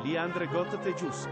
Leandre got the juice.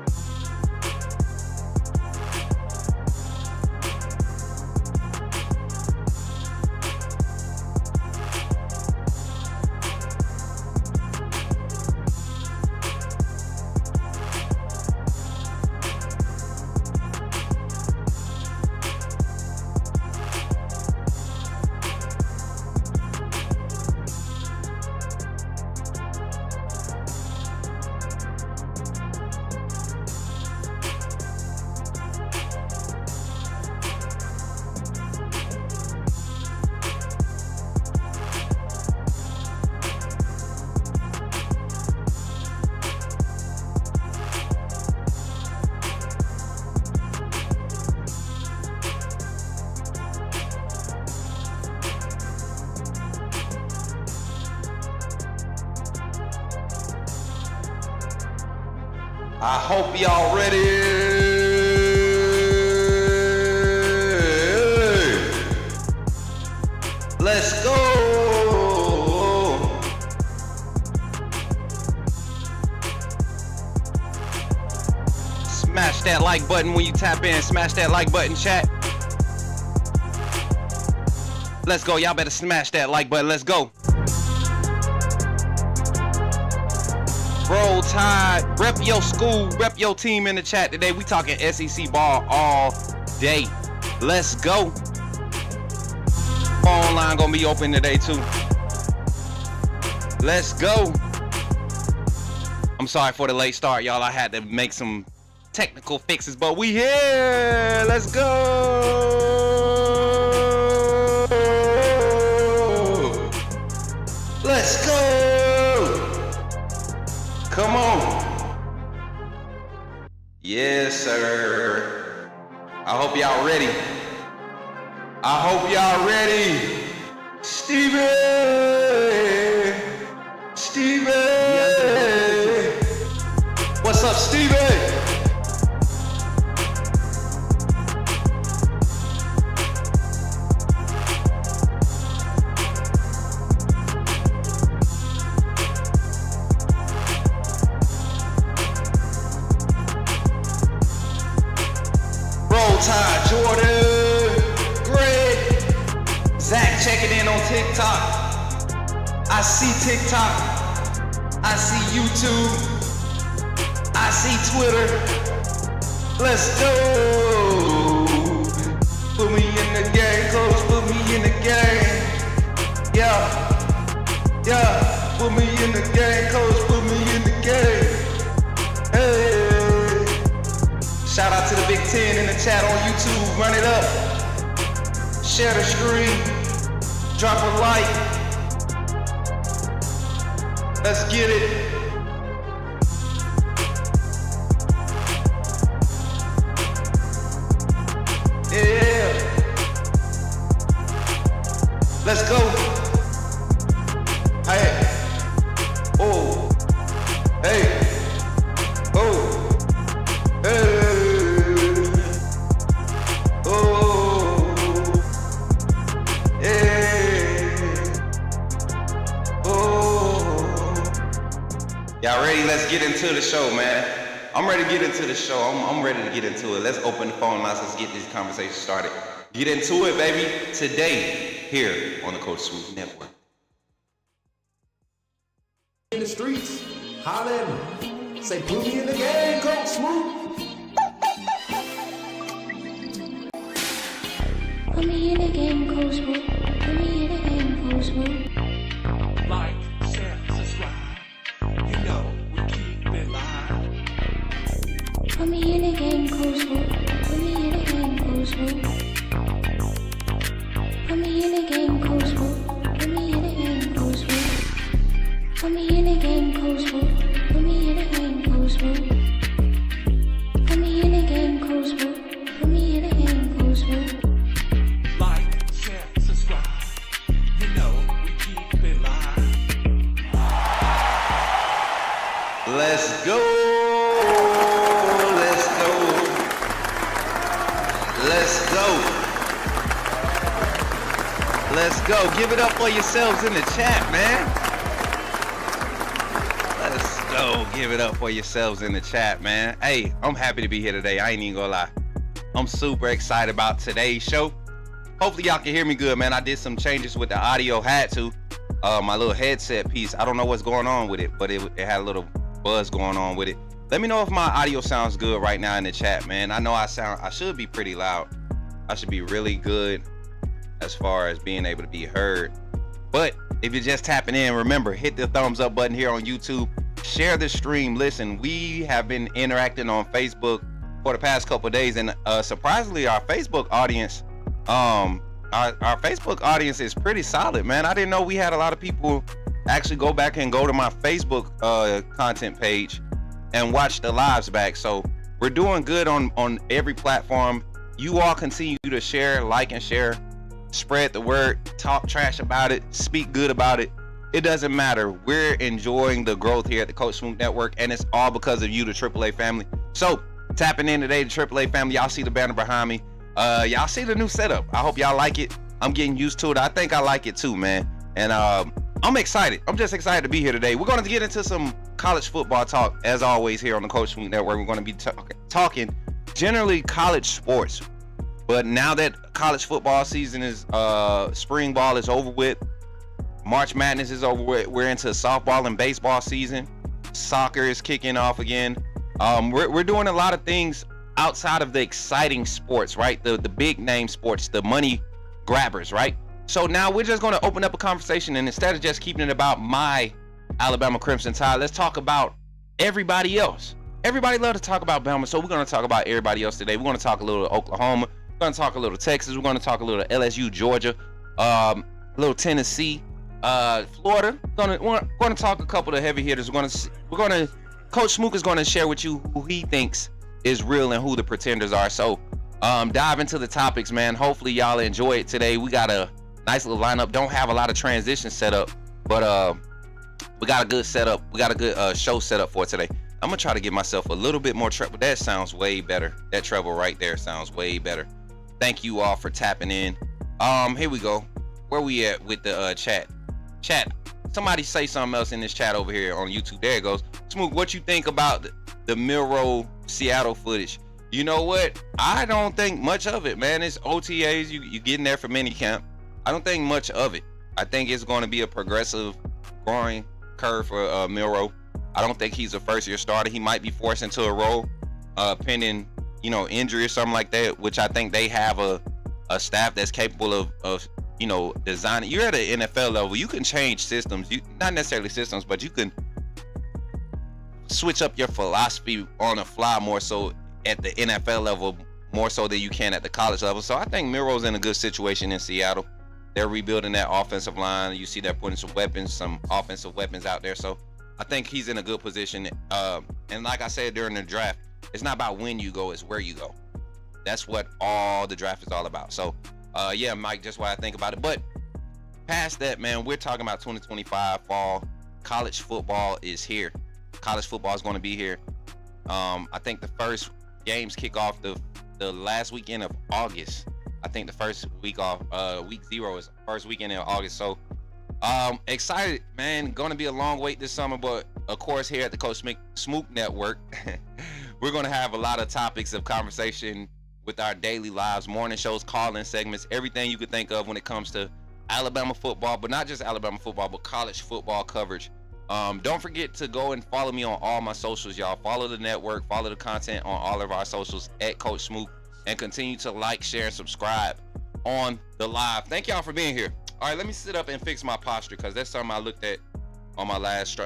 I hope y'all ready. Let's go. Smash that like button when you tap in. Smash that like button, chat. Let's go. Y'all better smash that like button. Let's go. Roll Tide, rep your school, rep your team in the chat today. We talking SEC ball all day. Let's go. Phone line gonna be open today too. Let's go. I'm sorry for the late start, y'all. I had to make some technical fixes, but we here. Let's go. Let's go. Come on. Yes, sir. I hope y'all ready. I hope y'all ready. Stevie. Stevie. What's up, Stevie? Tide, Jordan, Greg, Zach checking in on TikTok. I see TikTok. I see YouTube. I see Twitter. Let's go. Put me in the game, coach. Put me in the game. Yeah. Yeah. Put me in the game, coach. Put me in the game. Hey. Shout out to the Big Ten in the chat on YouTube. Run it up. Share the screen. Drop a like. Let's get it. Yeah. Let's go. Hey. Oh. Hey. Oh. Hey. Y'all ready? Let's get into the show, man. I'm ready to get into the show. I'm ready to get into it. Let's open the phone lines. Let's get this conversation started. Get into it, baby. Today, here on the Coach Smook Network. In the streets, holla at me. Say, put me in the game, Coach Smook. Put me in the game, Coach Smook. Put me in the game, Coach Smook. Like, share, subscribe. You know we keep it live. Put me in the game, Coach Smook. Put me in the game, Coach Smook. Put me in the game, Coach Smook. Put me in the game, Coach Smook. Put me in the game, Coach Smook. Put me in the game, Coach Smook. Put me in the game, Coach Smook. Put me in the game, Coach Smook. Like, share, subscribe. You know we keep it live. Let's go. Let's go. Let's go. Let's go. Give it up for yourselves in the chat, man. Let's go. Give it up for yourselves in the chat, man. Hey, I'm happy to be here today. I ain't even gonna lie. I'm super excited about today's show. Hopefully y'all can hear me good, man. I did some changes with the audio, had to. My little headset piece, I don't know what's going on with it, but it had a little buzz going on with it. Let me know if my audio sounds good right now in the chat, man. I know I should be pretty loud. I should be really good as far as being able to be heard. But if you're just tapping in, remember, hit the thumbs up button here on YouTube. Share the stream. Listen, we have been interacting on Facebook for the past couple of days, and surprisingly, our Facebook audience, our Facebook audience is pretty solid, man. I didn't know we had a lot of people actually go back and go to my Facebook content page and watch the lives back. So we're doing good on every platform. You all continue to share, like, and share. Spread the word, talk trash about it, speak good about it. It doesn't matter. We're enjoying the growth here at the Coach Smook Network, and it's all because of you, the AAA family. So tapping in today, the AAA family. Y'all see the banner behind me. Y'all see the new setup. I hope y'all like it. I'm getting used to it. I think I like it too, man. And I'm excited. I'm just excited to be here today. We're going to get into some college football talk, as always, here on the Coach Smook Network. We're going to be talking generally college sports. But now that college football season is, spring ball is over with, March Madness is over with, we're into softball and baseball season, soccer is kicking off again. We're doing a lot of things outside of the exciting sports, right? The big name sports, the money grabbers, right? So now we're just going to open up a conversation, and instead of just keeping it about my Alabama Crimson Tide, let's talk about everybody else. Everybody love to talk about Bama, so we're going to talk about everybody else today. We're going to talk a little Oklahoma. We're going to talk a little Texas. We're going to talk a little LSU, Georgia, a little Tennessee, Florida. We're going to talk a couple of heavy hitters. Coach Smook is going to share with you who he thinks is real and who the pretenders are. So dive into the topics, man. Hopefully y'all enjoy it today. We got a nice little lineup. Don't have a lot of transitions set up, but we got a good setup. We got a good show set up for today. I'm gonna try to give myself a little bit more treble. That sounds way better. That treble right there sounds way better. Thank you all for tapping in. Here we go. Where we at with the chat? Chat. Somebody say something else in this chat over here on YouTube. There it goes. Smook, what you think about the Milroe Seattle footage? You know what? I don't think much of it, man. It's OTAs. You getting there for minicamp. I don't think much of it. I think it's going to be a progressive growing curve for Milroe. I don't think he's a first-year starter. He might be forced into a role, pending, injury or something like that, which I think they have a staff that's capable of designing. You're at an NFL level. You can change systems. Not necessarily systems, but you can switch up your philosophy on the fly more so at the NFL level, more so than you can at the college level. So I think Milroe's in a good situation in Seattle. They're rebuilding that offensive line. You see they're putting some offensive weapons out there. So I think he's in a good position. And like I said during the draft, it's not about when you go, it's where you go. That's what all the draft is all about. So yeah, Mike, just what I think about it. But past that, man, we're talking about 2025 fall. College football is here. College football is going to be here. I think the first games kick off the last weekend of August. I think the first week off, week 0 is first weekend in August. So excited, man. Going to be a long wait this summer, but of course here at the Coach Smook Network, we're going to have a lot of topics of conversation with our daily lives, morning shows, call-in segments, everything you could think of when it comes to Alabama football, but not just Alabama football, but college football coverage. Don't forget to go and follow me on all my socials, y'all. Follow the network, follow the content on all of our socials at Coach Smook, and continue to like, share, and subscribe on the live. Thank y'all for being here. All right, let me sit up and fix my posture, because that's something I looked at on my last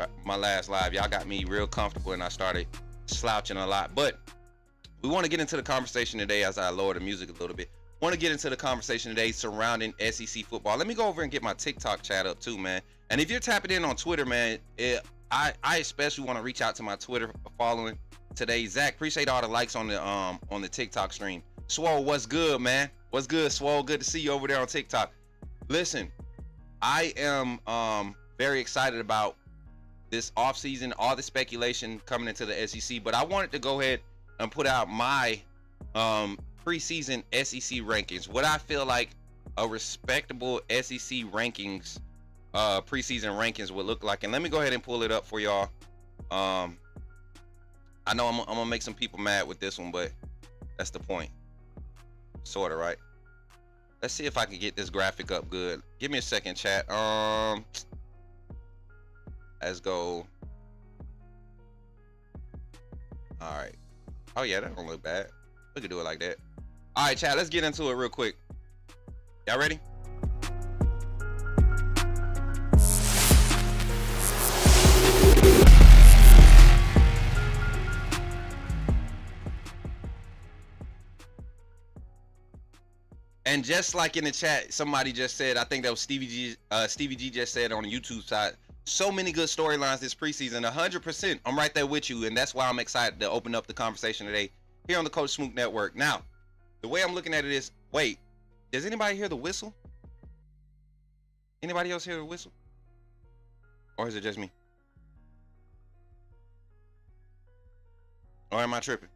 live. Y'all got me real comfortable, and I started slouching a lot. But we want to get into the conversation today as I lower the music a little bit. Want to get into the conversation today surrounding SEC football. Let me go over and get my TikTok chat up too, man. And if you're tapping in on Twitter, man, I especially want to reach out to my Twitter following today. Zach, appreciate all the likes on the TikTok stream. Swole, what's good, man? What's good, Swole? Good to see you over there on TikTok. Listen, I am very excited about this offseason, all the speculation coming into the SEC, but I wanted to go ahead and put out my preseason SEC rankings. What I feel like a respectable SEC rankings, preseason rankings would look like. And let me go ahead and pull it up for y'all. I know I'm gonna make some people mad with this one, but that's the point. Sorta, right? Let's see if I can get this graphic up good. Give me a second, chat. Let's go. All right. Oh yeah, that don't look bad. We can do it like that. All right, chat. Let's get into it real quick. Y'all ready? And just like in the chat, somebody just said, I think that was Stevie G just said on the YouTube side, so many good storylines this preseason. 100%. I'm right there with you, and that's why I'm excited to open up the conversation today here on the Coach Smook Network. Now, the way I'm looking at it is, wait, does anybody hear the whistle? Anybody else hear the whistle? Or is it just me? Or am I tripping?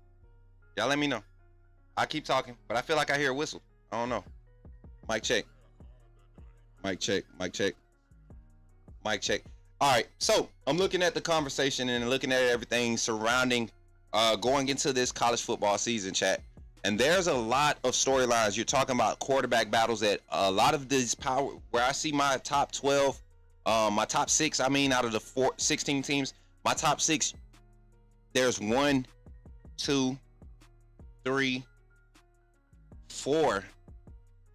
Y'all let me know. I keep talking, but I feel like I hear a whistle. I don't know. Mic check. Mic check. Mic check. Mic check. All right. So I'm looking at the conversation and looking at everything surrounding going into this college football season, chat. And there's a lot of storylines. You're talking about quarterback battles at a lot of these power where I see my top 12, my top 6, I mean, out of the 16 teams, my top 6, there's 1, 2, 3, 4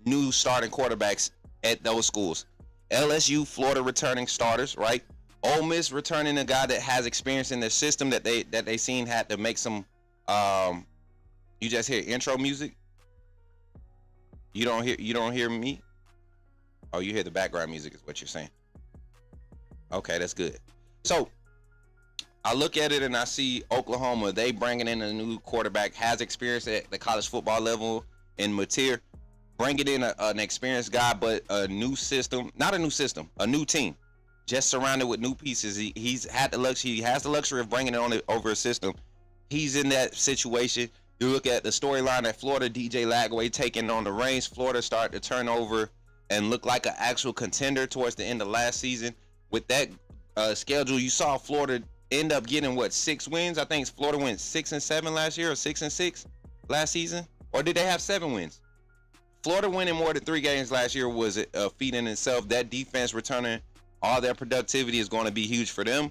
new starting quarterbacks at those schools. LSU, Florida returning starters, right? Ole Miss returning a guy that has experience in their system that they seen had to make some. You just hear intro music. You don't hear me. Oh, you hear the background music is what you're saying. Okay, that's good. So I look at it and I see Oklahoma. They bringing in a new quarterback, has experience at the college football level in Mateer. Bringing in an experienced guy, but a new system, not a new system, a new team, just surrounded with new pieces. He has the luxury of bringing it on over a system. He's in that situation. You look at the storyline at Florida, DJ Lagway taking on the reins. Florida started to turn over and look like an actual contender towards the end of last season. With that schedule, you saw Florida end up getting what, 6 wins? I think Florida went 6-7 last year, or 6-6 last season, or did they have 7 wins? Florida winning more than 3 games last year was a feat in itself. That defense returning all their productivity is going to be huge for them.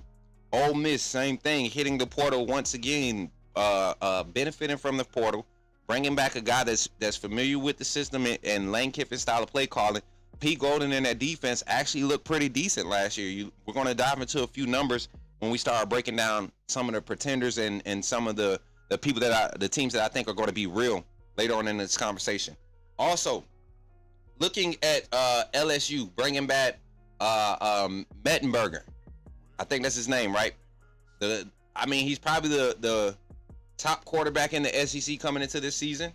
Ole Miss, same thing, hitting the portal once again, benefiting from the portal, bringing back a guy that's familiar with the system and Lane Kiffin's style of play calling. Pete Golden and that defense actually looked pretty decent last year. We're going to dive into a few numbers when we start breaking down some of the pretenders and some of the people the teams that I think are going to be real later on in this conversation. Also, looking at LSU, bringing back Mettenberger. I think that's his name, right? He's probably the top quarterback in the SEC coming into this season.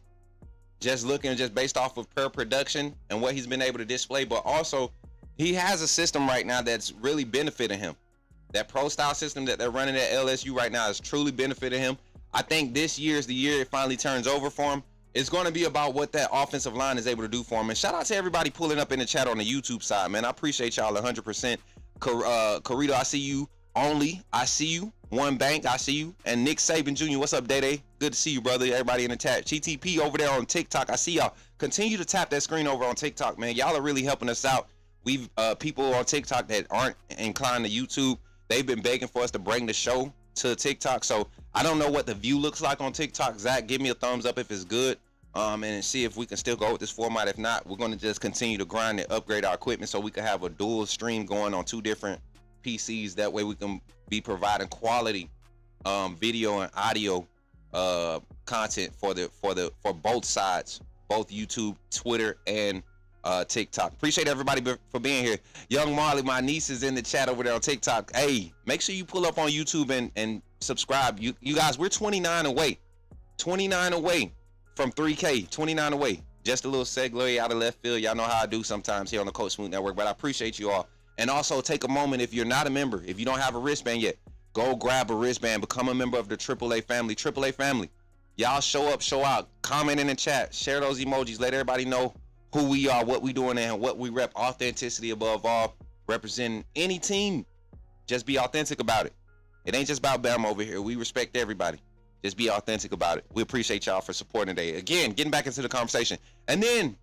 Just based off of per production and what he's been able to display. But also, he has a system right now that's really benefiting him. That pro-style system that they're running at LSU right now is truly benefiting him. I think this year is the year it finally turns over for him. It's going to be about what that offensive line is able to do for him. And shout out to everybody pulling up in the chat on the YouTube side, man. I appreciate y'all 100%. Carito, I see you. Only, I see you. One Bank, I see you. And Nick Saban Jr., what's up, Day? Good to see you, brother. Everybody in the chat. GTP over there on TikTok, I see y'all. Continue to tap that screen over on TikTok, man. Y'all are really helping us out. We've people on TikTok that aren't inclined to YouTube, they've been begging for us to bring the show to TikTok. So I don't know what the view looks like on TikTok. Zach, give me a thumbs up if it's good, and see if we can still go with this format. If not, we're going to just continue to grind and upgrade our equipment so we can have a dual stream going on 2 different PCs. That way we can be providing quality video and audio content for both sides, both YouTube, Twitter, and TikTok. Appreciate everybody for being here. Young Marley, my niece, is in the chat over there on TikTok. Hey, make sure you pull up on YouTube and subscribe. You guys, we're 29 away from 3K. 29 away. Just a little segue out of left field. Y'all know how I do sometimes here on the Coach Smook Network, but I appreciate you all. And also take a moment, if you're not a member, if you don't have a wristband yet, go grab a wristband, become a member of the AAA family. AAA family, y'all show up, show out, comment in the chat, share those emojis, let everybody know who we are, what we doing, and what we rep. Authenticity above all. Representing any team, just be authentic about it. It ain't just about Bama over here. We respect everybody. Just be authentic about it. We appreciate y'all for supporting today. Again, getting back into the conversation. And then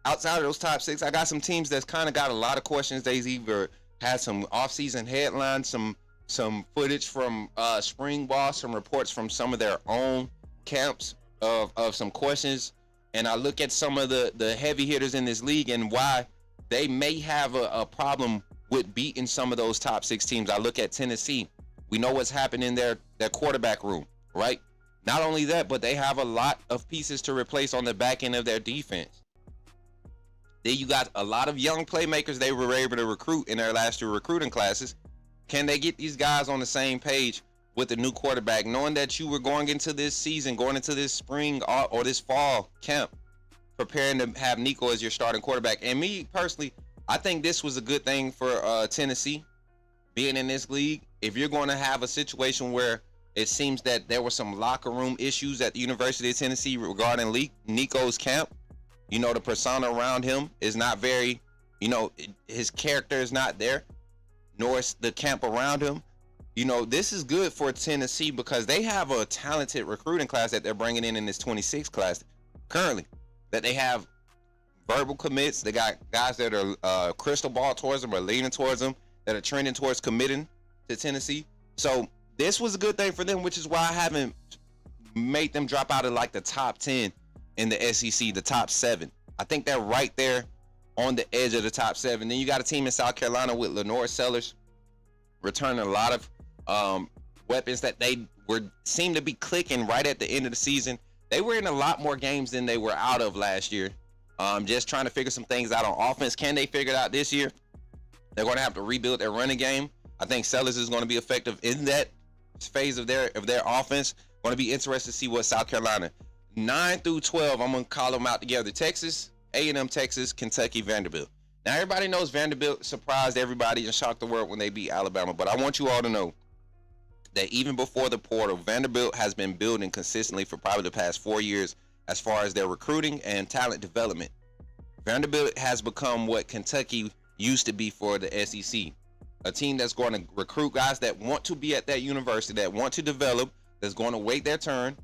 outside of those top 6, I got some teams that's kind of got a lot of questions. They've either had some offseason headlines, some footage from spring ball, some reports from some of their own camps of some questions. And I look at some of the heavy hitters in this league and why they may have a problem with beating some of those top 6 teams. I look at Tennessee. We know what's happening in their quarterback room, right? Not only that, but they have a lot of pieces to replace on the back end of their defense. Then you got a lot of young playmakers they were able to recruit in their last 2 recruiting classes. Can they get these guys on the same page with the new quarterback, knowing that you were going into this season, going into this spring or this fall camp, preparing to have Nico as your starting quarterback? And me personally, I think this was a good thing for Tennessee being in this league. If you're going to have a situation where it seems that there were some locker room issues at the University of Tennessee regarding Nico's camp, you know, the persona around him is not very, you know, his character is not there, nor is the camp around him. You know, this is good for Tennessee because they have a talented recruiting class that they're bringing in this 26 class currently, that they have verbal commits. They got guys that are crystal ball towards them or leaning towards them, that are trending towards committing to Tennessee. So this was a good thing for them, which is why I haven't made them drop out of like the top 10 in the SEC, the top 7. I think they're right there on the edge of the top 7. Then you got a team in South Carolina with Lenore Sellers returning a lot of weapons that they seemed to be clicking right at the end of the season. They were in a lot more games than they were out of last year. Just trying to figure some things out on offense. Can they figure it out this year? They're going to have to rebuild their running game. I think Sellers is going to be effective in that phase of their offense. Going to be interested to see what South Carolina 9 through 12. I'm going to call them out together. Texas, A&M, Texas, Kentucky, Vanderbilt. Now everybody knows Vanderbilt surprised everybody and shocked the world when they beat Alabama. But I want you all to know that even before the portal, Vanderbilt has been building consistently for probably the past 4 years as far as their recruiting and talent development. Vanderbilt has become what Kentucky used to be for the SEC. A team that's going to recruit guys that want to be at that university, that want to develop, that's going to wait their turn.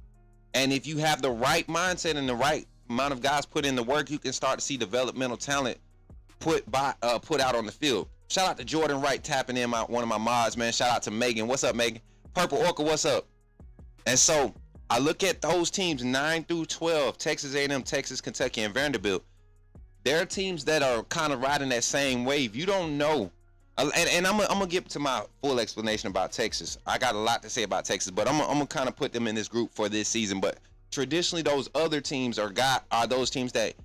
And if you have the right mindset and the right amount of guys put in the work, you can start to see developmental talent put out on the field. Shout out to Jordan Wright tapping in one of my mods, man. Shout out to Megan. What's up, Megan? Purple Orca, what's up? And so I look at those teams 9 through 12, Texas A&M, Texas, Kentucky, and Vanderbilt. There are teams that are kind of riding that same wave. You don't know. And I'm gonna get to my full explanation about Texas. I got a lot to say about Texas, but I'm gonna kind of put them in this group for this season. But traditionally, those other teams are those teams that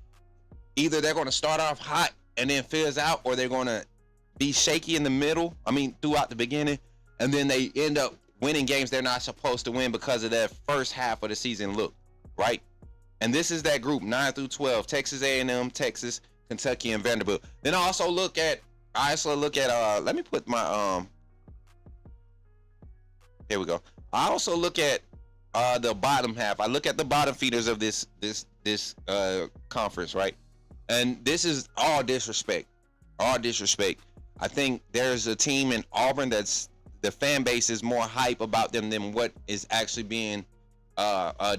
either they're going to start off hot and then fizz out, or they're going to be shaky in the middle. I mean, throughout the beginning, and then they end up winning games they're not supposed to win because of that first half of the season look, right? And this is that group 9 through 12: Texas A&M, Texas, Kentucky, and Vanderbilt. Then I also look at. Let me put my here we go. I also look at the bottom half. I look at the bottom feeders of this conference, right? And this is all disrespect. I think there's a team in Auburn that's the fan base is more hype about them than what is actually being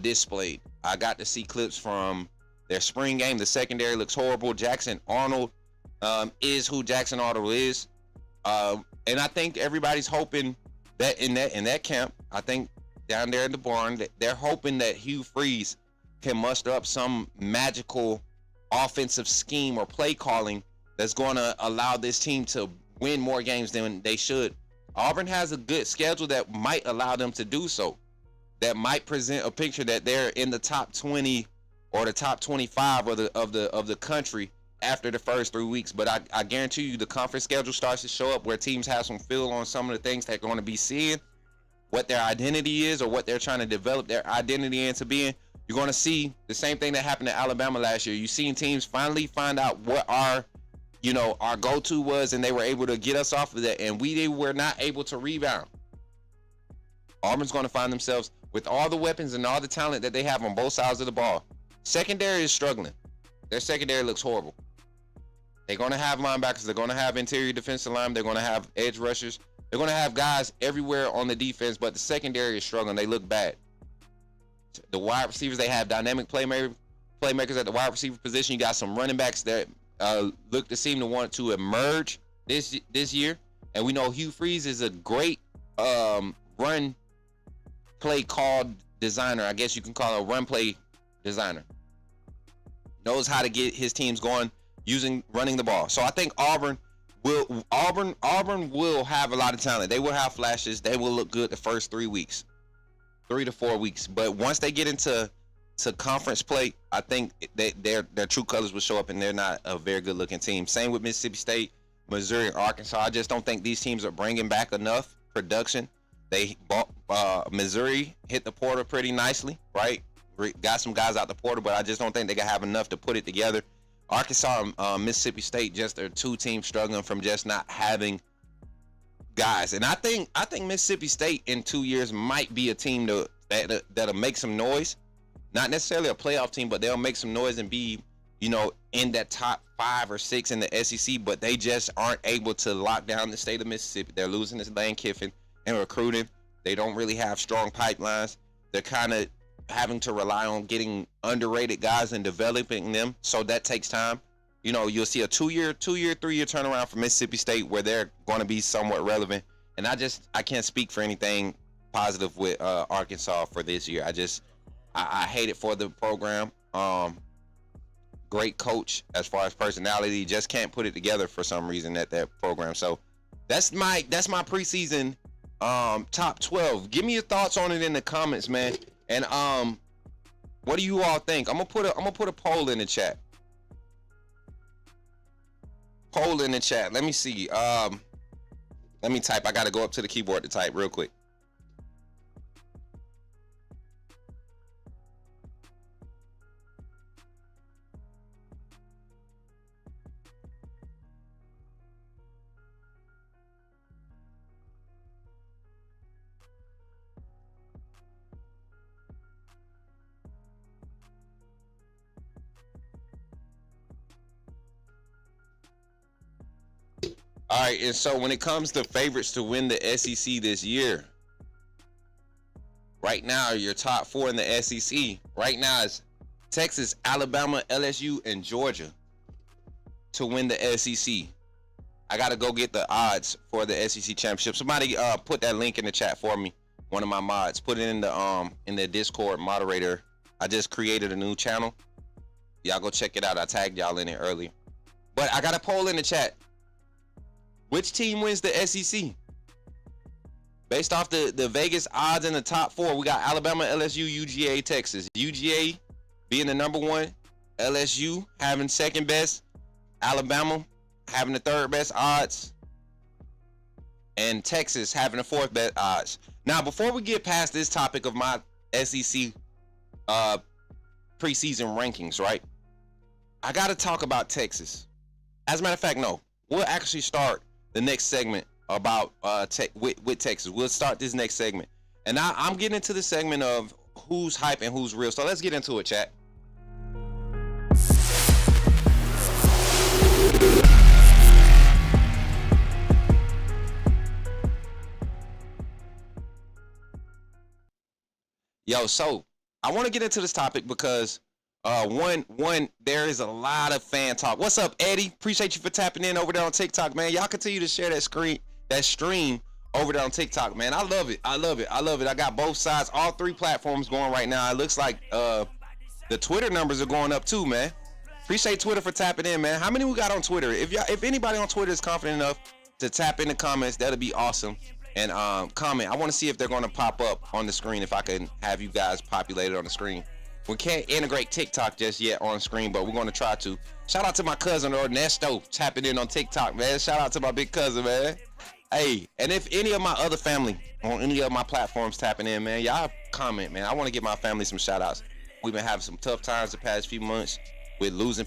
displayed. I got to see clips from their spring game. The secondary looks horrible. Jackson Arnold is who Jackson Arnold is, and I think everybody's hoping that in that camp, I think down there in the barn, that they're hoping that Hugh Freeze can muster up some magical offensive scheme or play calling that's going to allow this team to win more games than they should. Auburn has a good schedule that might allow them to do so. That might present a picture that they're in the top 20 or the top 25 of the country after the first 3 weeks. But I guarantee you the conference schedule starts to show up where teams have some feel on some of the things they're going to be seeing, what their identity is or what they're trying to develop their identity into being. You're going to see the same thing that happened to Alabama last year. You've seen teams finally find out what our go-to was, and they were able to get us off of that, and we were not able to rebound. Auburn's going to find themselves with all the weapons and all the talent that they have on both sides of the ball. Secondary is struggling. Their secondary looks horrible. They're going to have linebackers. They're going to have interior defensive line. They're going to have edge rushers. They're going to have guys everywhere on the defense, but the secondary is struggling. They look bad. The wide receivers, they have dynamic playmakers at the wide receiver position. You got some running backs that look to seem to want to emerge this year. And we know Hugh Freeze is a great run play call designer. I guess you can call it a run play designer. Knows how to get his teams going running the ball. So I think Auburn will have a lot of talent. They will have flashes. They will look good the first 3 to 4 weeks. But once they get into conference play, I think their true colors will show up, and they're not a very good looking team. Same with Mississippi State, Missouri, and Arkansas. I just don't think these teams are bringing back enough production. They Missouri hit the portal pretty nicely, right? Got some guys out the portal, but I just don't think they can have enough to put it together. Arkansas and Mississippi State just are two teams struggling from just not having guys. And I think Mississippi State in 2 years might be a team that'll make some noise. Not necessarily a playoff team, but they'll make some noise and be, in that top 5 or 6 in the SEC, but they just aren't able to lock down the state of Mississippi. They're losing this Lane Kiffin and recruiting. They don't really have strong pipelines. They're kind of having to rely on getting underrated guys and developing them, so that takes time. You'll see a 2-year, 3-year turnaround for Mississippi State where they're going to be somewhat relevant. And I can't speak for anything positive with Arkansas for this year. I hate it for the program. Great coach as far as personality, just can't put it together for some reason at that program. So that's my preseason top 12. Give me your thoughts on it in the comments, man. And what do you all think? I'm gonna put a poll in the chat. Let me see. Let me type. I gotta go up to the keyboard to type real quick. All right, and so when it comes to favorites to win the SEC this year, right now your top 4 in the SEC right now is Texas, Alabama, LSU, and Georgia to win the SEC. I gotta go get the odds for the SEC championship. Somebody put that link in the chat for me. One of my mods, put it in the Discord moderator. I just created a new channel. Y'all go check it out. I tagged y'all in it earlier. But I got a poll in the chat. Which team wins the SEC? Based off the Vegas odds in the top 4, we got Alabama, LSU, UGA, Texas. UGA being the number 1, LSU having second best, Alabama having the third best odds, and Texas having the 4th best odds. Now, before we get past this topic of my SEC preseason rankings, right? I got to talk about Texas. As a matter of fact, no. We'll actually start the next segment about with Texas. We'll start this next segment. And I'm getting into the segment of who's hype and who's real. So let's get into it, chat. Yo, so I want to get into this topic because one, there is a lot of fan talk. What's up, Eddie? Appreciate you for tapping in over there on TikTok, man. Y'all continue to share that stream over there on TikTok, man. I love it. I got both sides, all 3 platforms going right now. It looks like the Twitter numbers are going up too, man. Appreciate Twitter for tapping in, man. How many we got on Twitter? If anybody on Twitter is confident enough to tap in the comments, that'll be awesome. And comment. I want to see if they're going to pop up on the screen, if I can have you guys populated on the screen. We can't integrate TikTok just yet on screen, but we're going to try to. Shout out to my cousin Ernesto tapping in on TikTok, man. Shout out to my big cousin, man. Hey, and if any of my other family on any of my platforms tapping in, man, y'all comment, man. I want to give my family some shout outs. We've been having some tough times the past few months with losing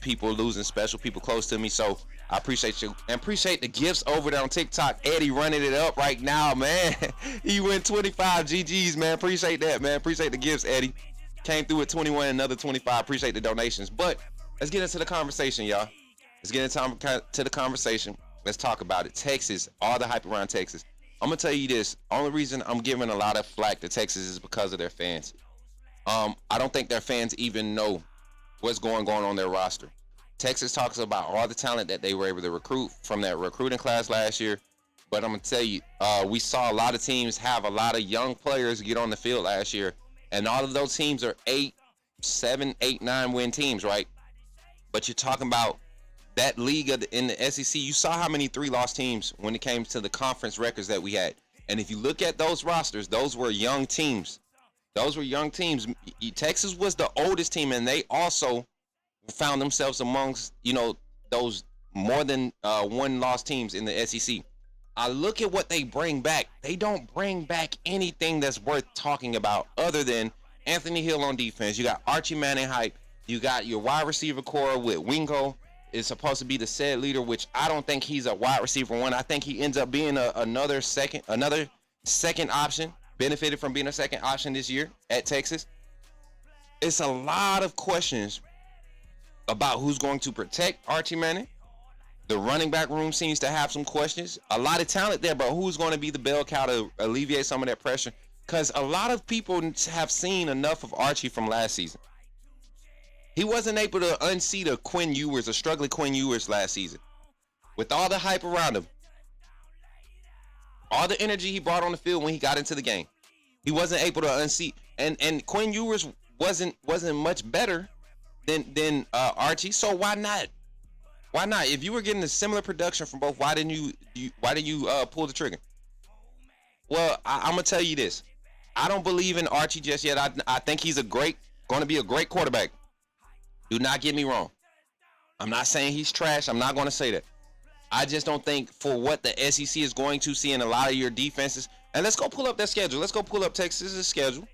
special people close to me. So I appreciate you and appreciate the gifts over there on TikTok. Eddie running it up right now, man. He went 25 GGs, man. Appreciate that, man. Appreciate the gifts, Eddie. Came through at 21, another 25. Appreciate the donations. But let's get into the conversation, y'all. Let's get into the conversation. Let's talk about it. Texas, all the hype around Texas. I'm going to tell you this. Only reason I'm giving a lot of flack to Texas is because of their fans. I don't think their fans even know what's going on their roster. Texas talks about all the talent that they were able to recruit from that recruiting class last year. But I'm going to tell you, we saw a lot of teams have a lot of young players get on the field last year. And all of those teams are 8, 7, 8, 9 win teams, right? But you're talking about that league in the SEC. You saw how many 3-loss teams when it came to the conference records that we had. And if you look at those rosters, those were young teams. Those were young teams. Texas was the oldest team, and they also found themselves amongst, those more than 1-loss teams in the SEC. I look at what they bring back. They don't bring back anything that's worth talking about other than Anthony Hill on defense. You got Archie Manning hype. You got your wide receiver core with Wingo is supposed to be the said leader, which I don't think he's a wide receiver one. I think he ends up being another second option. Benefited from being a second option this year at Texas. It's a lot of questions about who's going to protect Archie Manning. The running back room seems to have some questions. A lot of talent there, but who's going to be the bell cow to alleviate some of that pressure? Because a lot of people have seen enough of Archie from last season. He wasn't able to unseat a struggling Quinn Ewers last season. With all the hype around him, all the energy he brought on the field when he got into the game, he wasn't able to unseat. And Quinn Ewers wasn't much better than Archie. So why not? Why not? If you were getting a similar production from both, why didn't you pull the trigger? Well, I'm gonna tell you this. I don't believe in Archie just yet. I think he's going to be a great quarterback. Do not get me wrong. I'm not saying he's trash. I'm not going to say that. I just don't think for what the SEC is going to see in a lot of your defenses. And let's go pull up that schedule. Let's go pull up Texas's schedule.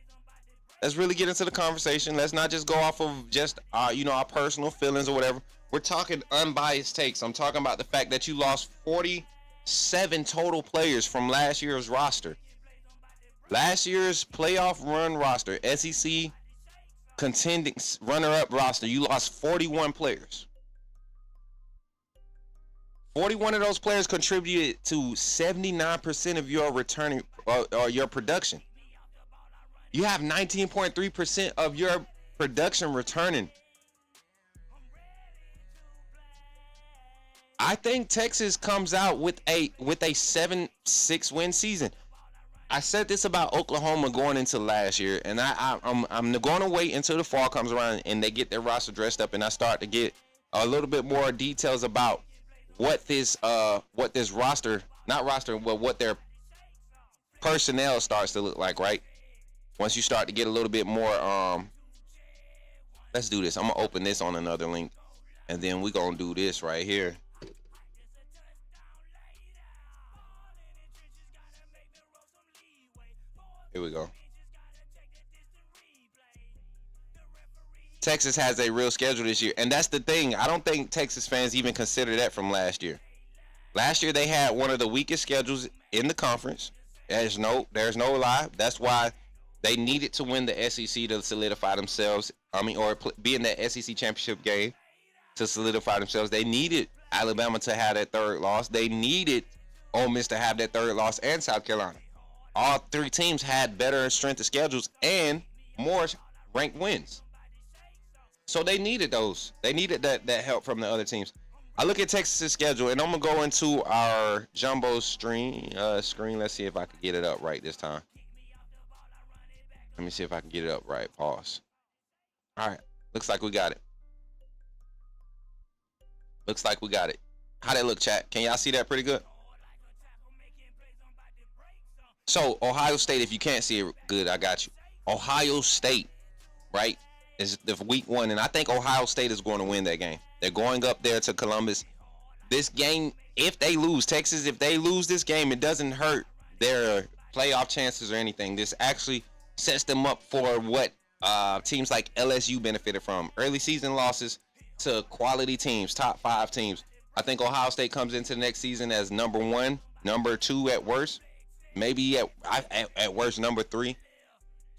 Let's really get into the conversation. Let's not just go off of just our personal feelings or whatever. We're talking unbiased takes. I'm talking about the fact that you lost 47 total players from last year's roster. Last year's playoff run roster, SEC contending runner-up roster, you lost 41 players. 41 of those players contributed to 79% of your returning or your production. You have 19.3% of your production returning. I think Texas comes out with a 7-6 win season. I said this about Oklahoma going into last year, and I'm going to wait until the fall comes around and they get their roster dressed up, and I start to get a little bit more details about what this roster, not roster, but what their personnel starts to look like, right? Once you start to get a little bit more, let's do this. I'm gonna open this on another link, and then we're gonna do this right here. Here we go. Texas has a real schedule this year, and that's the thing. I don't think Texas fans even consider that from last year. Last year they had one of the weakest schedules in the conference. There's no lie. That's why they needed to win the SEC to solidify themselves. Be in that SEC championship game to solidify themselves. They needed Alabama to have that third loss. They needed Ole Miss to have that third loss, and South Carolina. All three teams had better strength of schedules and more ranked wins. So they needed those. They needed that help from the other teams. I look at Texas' schedule, and I'm going to go into our jumbo screen. Let's see if I can get it up right this time. Let me see if I can get it up right. Pause. All right. Looks like we got it. How that look, chat? Can y'all see that pretty good? So, Ohio State, if you can't see it good, I got you. Ohio State, right, is the week one, and I think Ohio State is going to win that game. They're going up there to Columbus. This game, if they lose, Texas, if they lose this game, it doesn't hurt their playoff chances or anything. This actually sets them up for what teams like LSU benefited from. Early season losses to quality teams, top 5 teams. I think Ohio State comes into the next season as number 1, number 2 at worst. Maybe at worst number 3.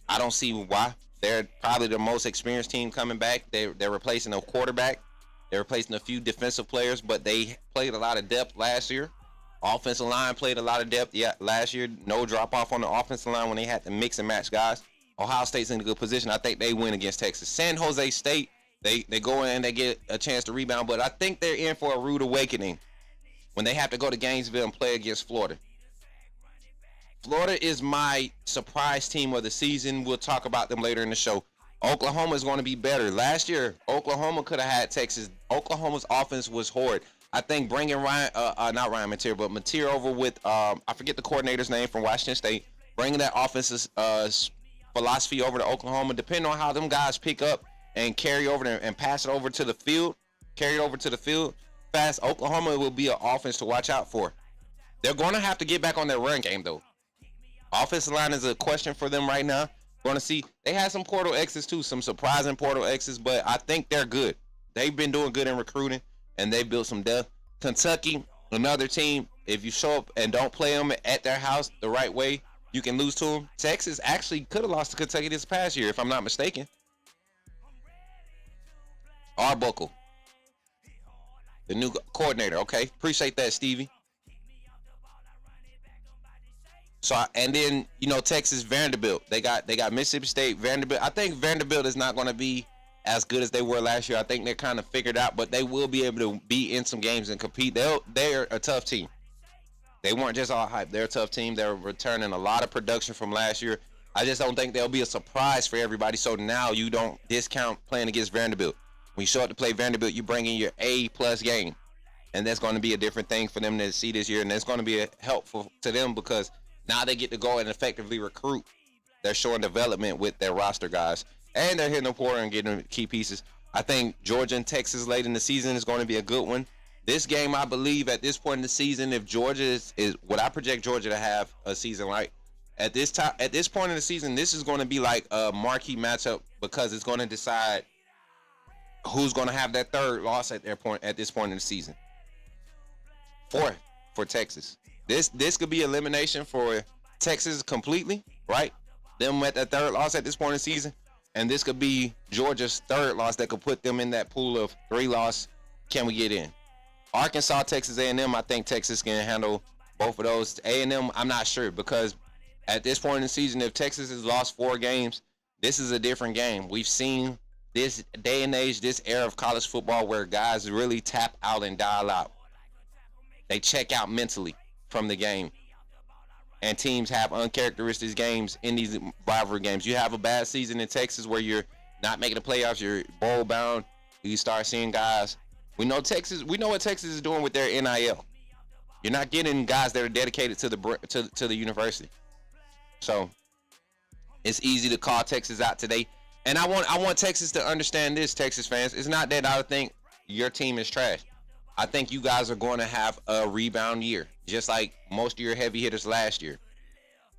I don't see why. They're probably the most experienced team coming back. They're replacing a quarterback. They're replacing a few defensive players, but they played a lot of depth last year. Offensive line played a lot of depth. Yeah, last year, no drop off on the offensive line when they had to mix and match guys. Ohio State's in a good position. I think they win against Texas. San Jose State, they go in and they get a chance to rebound, but I think they're in for a rude awakening when they have to go to Gainesville and play against Florida. Florida is my surprise team of the season. We'll talk about them later in the show. Oklahoma is going to be better. Last year, Oklahoma could have had Texas. Oklahoma's offense was horrid. I think bringing not Ryan Mateer, but Mateer over with, I forget the coordinator's name from Washington State, bringing that offensive philosophy over to Oklahoma, depending on how them guys pick up and carry over and pass it over to the field, fast, Oklahoma will be an offense to watch out for. They're going to have to get back on their run game, though. Offensive line is a question for them right now. Going to see. They had some portal exits, too, some surprising portal exits, but I think they're good. They've been doing good in recruiting, and they built some depth. Kentucky, another team, if you show up and don't play them at their house the right way, you can lose to them. Texas actually could have lost to Kentucky this past year, if I'm not mistaken. Arbuckle, the new coordinator. Okay, appreciate that, Stevie. So, and then, Texas, Vanderbilt. They got Mississippi State, Vanderbilt. I think Vanderbilt is not going to be as good as they were last year. I think they're kind of figured out, but they will be able to be in some games and compete. They're a tough team. They weren't just all hype. They're a tough team. They're returning a lot of production from last year. I just don't think they'll be a surprise for everybody. So now you don't discount playing against Vanderbilt. When you show up to play Vanderbilt, you bring in your A-plus game. And that's going to be a different thing for them to see this year. And that's going to be helpful to them because now they get to go and effectively recruit. They're showing development with their roster guys. And they're hitting the portal and getting key pieces. I think Georgia and Texas late in the season is going to be a good one. This game, I believe, at this point in the season, if Georgia is what I project Georgia to have a season like, at this point in the season, this is going to be like a marquee matchup because it's going to decide who's going to have that third loss at this point in the season. Fourth for Texas. This could be elimination for Texas completely, right? Them at that third loss at this point in the season. And this could be Georgia's third loss that could put them in that pool of 3 loss. Can we get in? Arkansas, Texas A&M, I think Texas can handle both of those. A&M, I'm not sure because at this point in the season, if Texas has lost 4 games, this is a different game. We've seen this day and age, this era of college football where guys really tap out and dial out. They check out mentally from the game. And teams have uncharacteristic games in these rivalry games. You have a bad season in Texas where you're not making the playoffs, you're bowl bound. You start seeing guys. We know what Texas is doing with their NIL. You're not getting guys that are dedicated to the university. So it's easy to call Texas out today. And I want Texas to understand this, Texas fans. It's not that I think your team is trash. I think you guys are going to have a rebound year, just like most of your heavy hitters last year.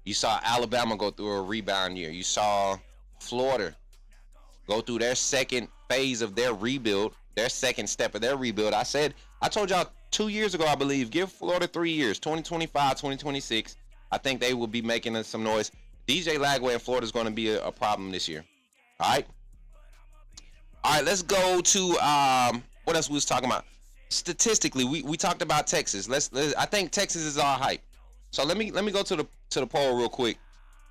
You saw Alabama go through a rebound year. You saw Florida go through their second phase of their rebuild, their second step of their rebuild. I told y'all 2 years ago, I believe, give Florida 3 years, 2025, 2026. I think they will be making some noise. DJ Lagway in Florida is going to be a problem this year. All right, let's go to what else we was talking about. Statistically, we talked about Texas. I think Texas is all hype. So let me go to the poll real quick.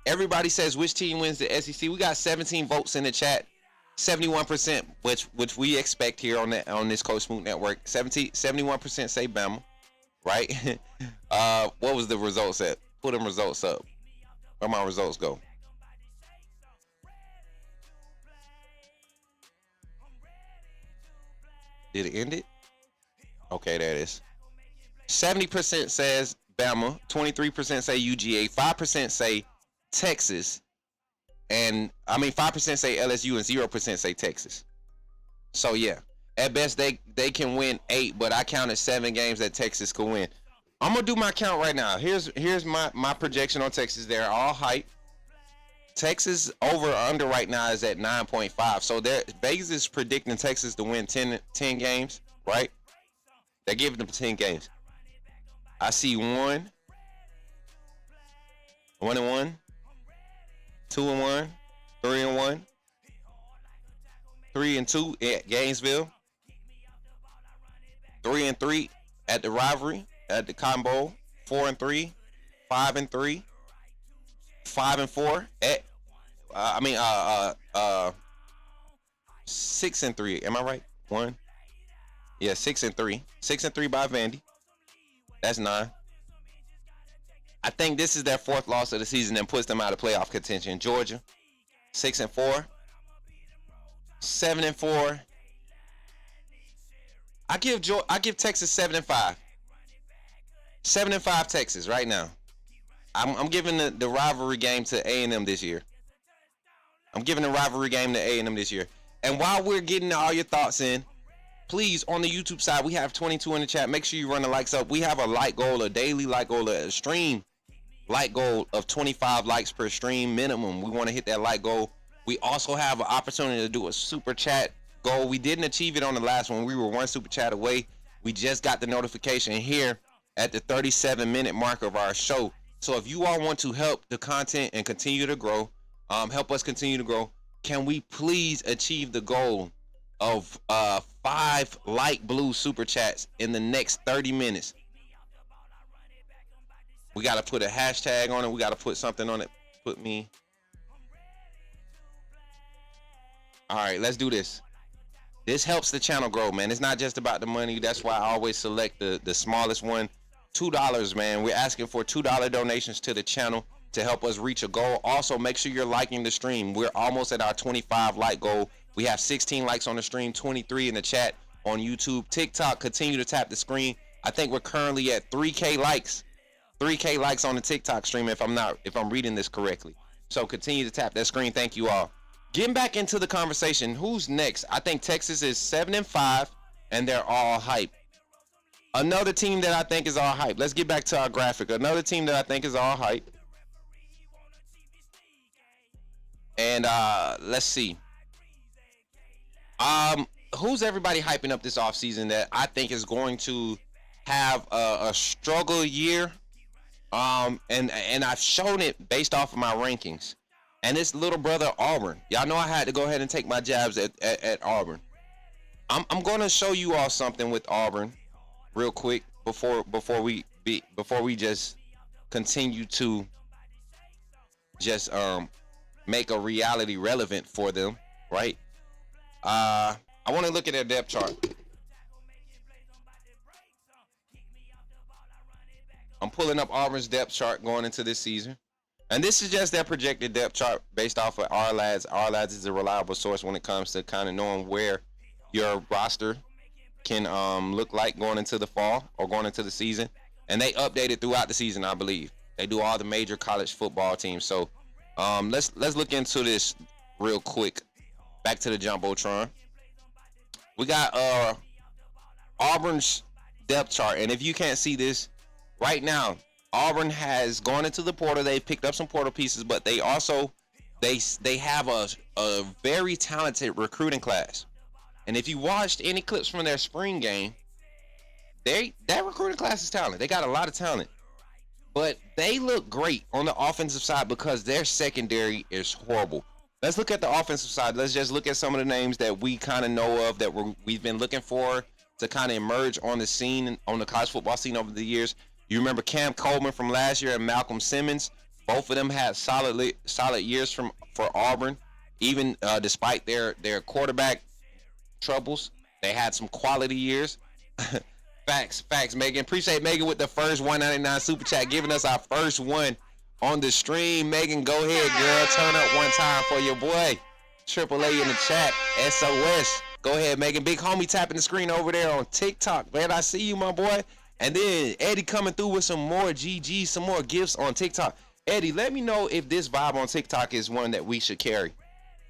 Everybody says which team wins the SEC. We got 17 votes in the chat. 71%, which we expect here on this Coach Smook Network. 71% say Bama, right? What was the results at? Put them results up. Where my results go? Did it end it? Okay, there it is. 70% says Bama, 23% say UGA, 5% say Texas, and 5% say LSU and 0% say Texas. So yeah, at best they can win 8, but I counted 7 games that Texas could win. I'm gonna do my count right now. Here's my projection on Texas. They're all hype. Texas over or under right now is at 9.5. So Vegas is predicting Texas to win 10 games, right? They're giving them 10 games. I see 1-1, 2-1, 3-1, 3-2 at Gainesville, 3-3 at the rivalry at the Cotton Bowl, 4-3, 5-3, 5-4 at 6-3. Am I right? 1. Yeah, 6-3. 6-3 by Vandy. That's 9. I think this is their 4th loss of the season and puts them out of playoff contention. Georgia, 6-4. 7-4. I give Texas 7-5. 7-5 Texas right now. I'm giving the rivalry game to A&M this year. I'm giving the rivalry game to A&M this year. And while we're getting all your thoughts in, please, on the YouTube side, we have 22 in the chat. Make sure you run the likes up. We have a like goal, a daily like goal, a stream like goal of 25 likes per stream minimum. We want to hit that like goal. We also have an opportunity to do a super chat goal. We didn't achieve it on the last one. We were 1 super chat away. We just got the notification here at the 37-minute mark of our show. So if you all want to help the content and continue to grow, help us continue to grow, can we please achieve the goal of 5 light blue super chats in the next 30 minutes? We got to put a hashtag on it. We got to put something on it. Put me. All right, let's do this. This helps the channel grow, man. It's not just about the money. That's why I always select the smallest one. $2, man. We're asking for $2 donations to the channel to help us reach a goal. Also, make sure you're liking the stream. We're almost at our 25 like goal. We have 16 likes on the stream, 23 in the chat on YouTube. TikTok, continue to tap the screen. I think we're currently at 3K likes. 3K likes on the TikTok stream if I'm reading this correctly. So continue to tap that screen. Thank you all. Getting back into the conversation, who's next? I think Texas is 7-5 and they're all hype. Another team that I think is all hype. Let's get back to our graphic. Another team that I think is all hype. And let's see. Who's everybody hyping up this offseason that I think is going to have a struggle year? And I've shown it based off of my rankings. And it's little brother Auburn. Y'all know I had to go ahead and take my jabs at Auburn. I'm going to show you all something with Auburn real quick before we just continue to just make a reality relevant for them, right? I want to look at their depth chart. I'm pulling up Auburn's depth chart going into this season. And this is just their projected depth chart based off of our lads. Our lads is a reliable source when it comes to kind of knowing where your roster can look like going into the fall or going into the season. And they update it throughout the season, I believe. They do all the major college football teams. So let's look into this real quick. Back to the Jumbotron. We got Auburn's depth chart. And if you can't see this right now, Auburn has gone into the portal. They've picked up some portal pieces, but they also they have a very talented recruiting class. And if you watched any clips from their spring game, that recruiting class is talented. They got a lot of talent. But they look great on the offensive side because their secondary is horrible. Let's look at the offensive side. Let's just look at some of the names that we kind of know of that we've been looking for to kind of emerge on the scene, on the college football scene over the years. You remember Cam Coleman from last year and Malcolm Simmons. Both of them had solid years for Auburn. Even despite their quarterback troubles, they had some quality years. Facts, Megan. Appreciate Megan with the first 199 super chat, giving us our first one on the stream. Megan, go ahead, girl. Turn up one time for your boy. AAA in the chat. SOS. Go ahead, Megan. Big homie tapping the screen over there on TikTok. Man, I see you, my boy. And then Eddie coming through with some more GG, some more gifts on TikTok. Eddie, let me know if this vibe on TikTok is one that we should carry.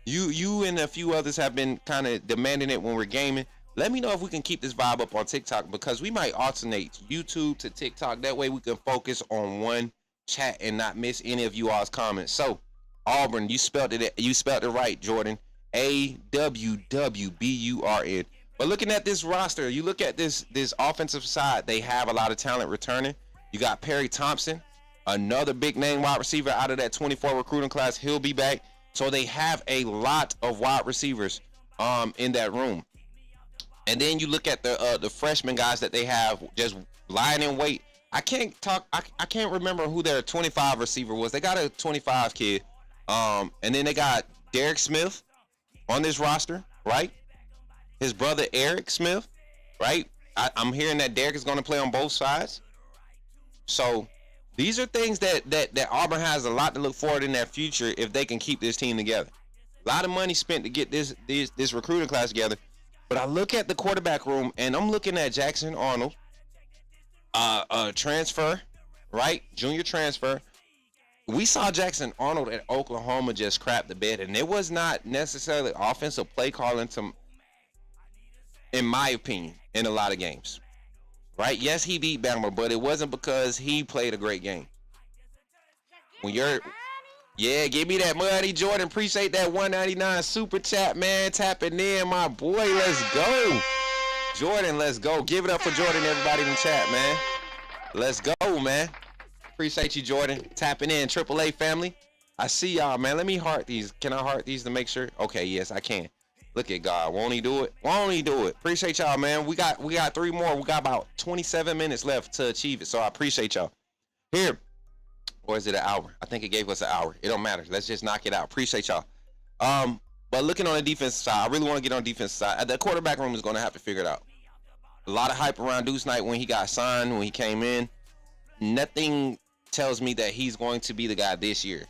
You and a few others have been kind of demanding it when we're gaming. Let me know if we can keep this vibe up on TikTok, because we might alternate YouTube to TikTok. That way we can focus on one chat and not miss any of you all's comments. So, Auburn, you spelled it right, Jordan. AWWBURN. But looking at this roster, you look at this offensive side, they have a lot of talent returning. You got Perry Thompson, another big name wide receiver out of that 24 recruiting class. He'll be back. So they have a lot of wide receivers in that room. And then you look at the freshman guys that they have just lying in wait. I can't remember who their 25 receiver was. They got a 25 kid. And then they got Derek Smith on this roster, right? His brother Eric Smith, right? I'm hearing that Derek is going to play on both sides. So these are things that Auburn has a lot to look forward in their future if they can keep this team together. A lot of money spent to get this recruiting class together. But I look at the quarterback room and I'm looking at Jackson Arnold, transfer, right? Junior transfer. We saw Jackson Arnold at Oklahoma just crap the bed, and it was not necessarily offensive play calling in my opinion, in a lot of games. Right? Yes, he beat Bama, but it wasn't because he played a great game. Yeah, give me that money, Jordan. Appreciate that 199 super chat, man. Tapping in, my boy. Let's go. Jordan, let's go. Give it up for Jordan, everybody in the chat, man. Let's go, man. Appreciate you, Jordan. Tapping in, AAA family. I see y'all, man. Let me heart these. Can I heart these to make sure? Okay, yes, I can. Look at God. Won't he do it? Won't he do it? Appreciate y'all, man. We got 3 more. We got about 27 minutes left to achieve it, so I appreciate y'all. Here. Or is it an hour? I think it gave us an hour. It don't matter. Let's just knock it out. Appreciate y'all. But looking on the defensive side, I really want to get on the defensive side. The quarterback room is going to have to figure it out. A lot of hype around Deuce Knight when he got signed, when he came in. Nothing tells me that he's going to be the guy this year.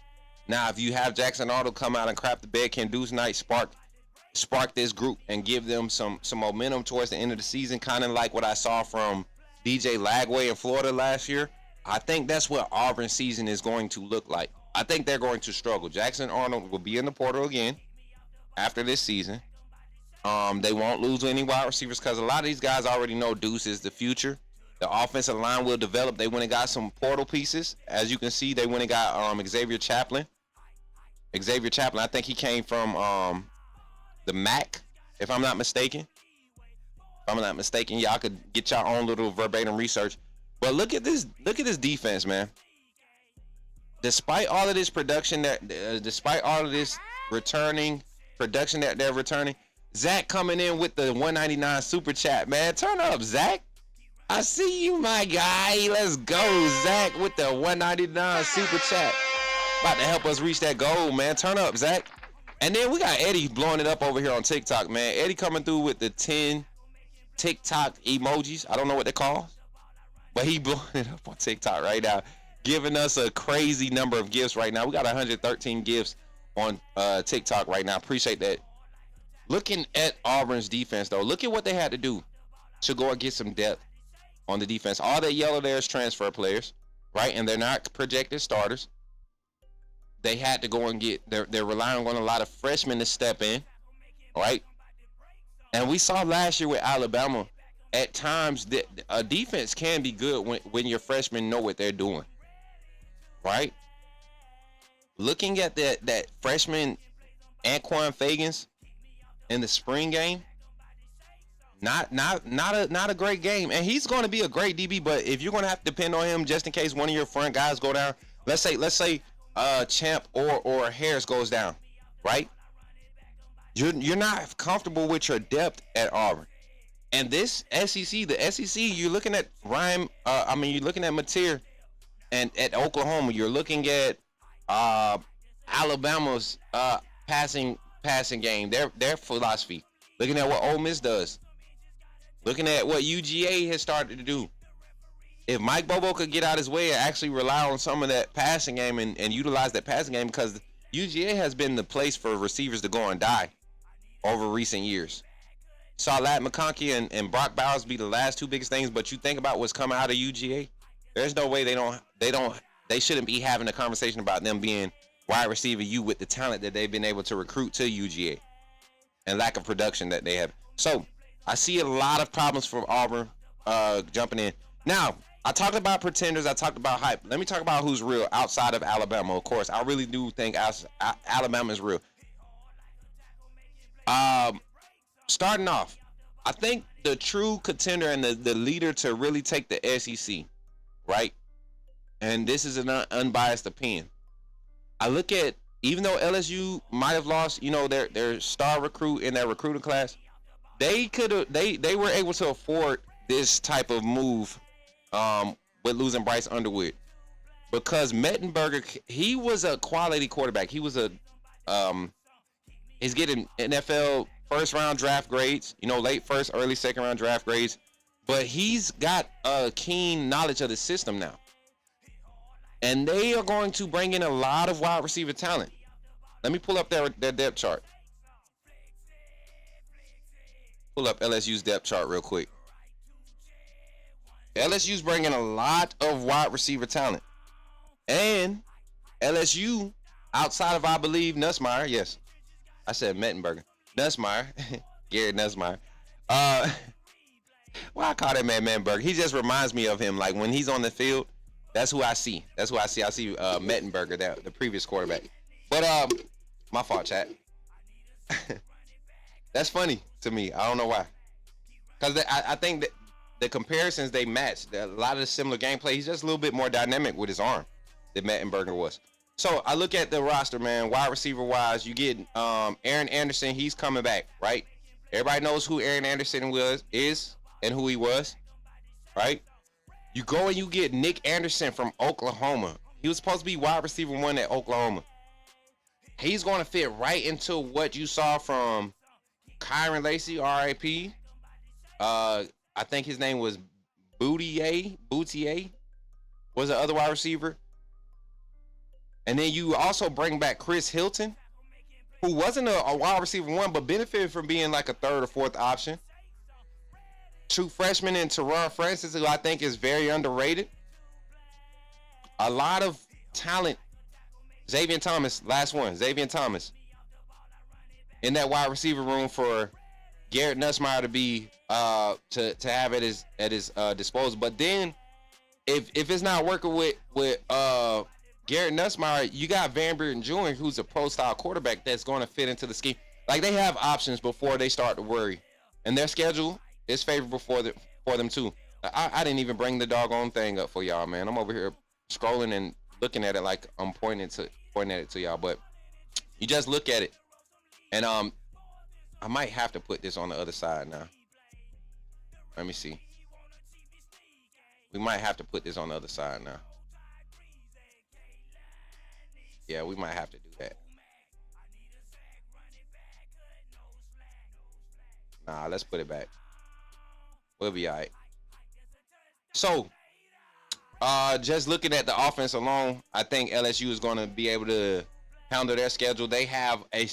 Now, if you have Jackson Arnold come out and crap the bed, can Deuce Knight spark this group and give them some momentum towards the end of the season, kind of like what I saw from DJ Lagway in Florida last year? I think that's what Auburn's season is going to look like. I think they're going to struggle. Jackson Arnold will be in the portal again after this season. They won't lose any wide receivers because a lot of these guys already know Deuce is the future. The offensive line will develop. They went and got some portal pieces. As you can see, they went and got Xavier Chaplin. I think he came from the MAC, if I'm not mistaken. Y'all could get your own little verbatim research. But look at this defense, man. Despite all of this production despite all of this production that they're returning, Zach coming in with the 199 super chat, man. Turn up, Zach. I see you, my guy. Let's go, Zach, with the 199 super chat. About to help us reach that goal, man. Turn up, Zach. And then we got Eddie blowing it up over here on TikTok, man. Eddie coming through with the 10 TikTok emojis. I don't know what they call, but he blowing it up on TikTok right now, giving us a crazy number of gifts right now. We got 113 gifts on TikTok right now. Appreciate that. Looking at Auburn's defense, though, look at what they had to do to go and get some depth on the defense. All that yellow there is transfer players, right? And they're not projected starters. They had to go and they're relying on a lot of freshmen to step in, right? And we saw last year with Alabama, at times a defense can be good when your freshmen know what they're doing, right? Looking at that freshman Anquan Fagans in the spring game, not a great game, and he's going to be a great DB. But if you're going to have to depend on him just in case one of your front guys go down, let's say Champ or Harris goes down, right? You're not comfortable with your depth at Auburn. And this SEC, you're looking at you're looking at Mateer, and at Oklahoma, you're looking at Alabama's passing game, their philosophy. Looking at what Ole Miss does. Looking at what UGA has started to do. If Mike Bobo could get out his way and actually rely on some of that passing game and utilize that passing game, because UGA has been the place for receivers to go and die over recent years. Saw Lat McConkey and Brock Bowers be the last two biggest things, but you think about what's coming out of UGA, there's no way they shouldn't be having a conversation about them being wide receiver U with the talent that they've been able to recruit to UGA and lack of production that they have. So I see a lot of problems for Auburn jumping in. Now, I talked about pretenders. I talked about hype. Let me talk about who's real outside of Alabama. Of course, I really do think Alabama is real. Starting off, I think the true contender and the leader to really take the SEC, right? And this is an unbiased opinion. I look at, even though LSU might have lost, their star recruit in their recruiting class, they were able to afford this type of move with losing Bryce Underwood. because Mettenberger, he was a quality quarterback. He was he's getting NFL first round draft grades, late first, early second round draft grades, but he's got a keen knowledge of the system now. And they are going to bring in a lot of wide receiver talent. Let me pull up their depth chart. Pull up LSU's depth chart real quick. LSU's bringing a lot of wide receiver talent. And LSU, outside of, I believe, Nussmeier. Yes, I said Mettenberger. Nussmeier. Gary Nussmeier. Well, I call that man Mettenberger. He just reminds me of him. Like, when he's on the field, that's who I see. I see Mettenberger, the previous quarterback. But, my fault, chat. That's funny to me. I don't know why. Because I think that the comparisons, they match. A lot of the similar gameplay. He's just a little bit more dynamic with his arm than Mettenberger was. So I look at the roster, man. Wide receiver wise, you get Aaron Anderson. He's coming back, right? Everybody knows who Aaron Anderson is and who he was, right? You go and you get Nick Anderson from Oklahoma. He was supposed to be wide receiver 1 at Oklahoma. He's going to fit right into what you saw from Kyron Lacey, RIP. I think his name was Boutier was the other wide receiver. And then you also bring back Chris Hilton, who wasn't a wide receiver 1, but benefited from being like a third or fourth option. True freshman in Teron Francis, who I think is very underrated. A lot of talent. Xavier Thomas, last one. Xavier Thomas. In that wide receiver room for Garrett Nussmeier to be to have at his disposal. But then if it's not working with Garrett Nussmeier, you got Van Buren Jr., who's a pro-style quarterback that's going to fit into the scheme. Like, they have options before they start to worry. And their schedule is favorable for them, too. I didn't even bring the doggone thing up for y'all, man. I'm over here scrolling and looking at it like I'm pointing at it to y'all. But you just look at it. And I might have to put this on the other side now. Let me see. We might have to put this on the other side now. Yeah, we might have to do that. Nah, let's put it back. We'll be all right. So, just looking at the offense alone, I think LSU is going to be able to handle their schedule. They have a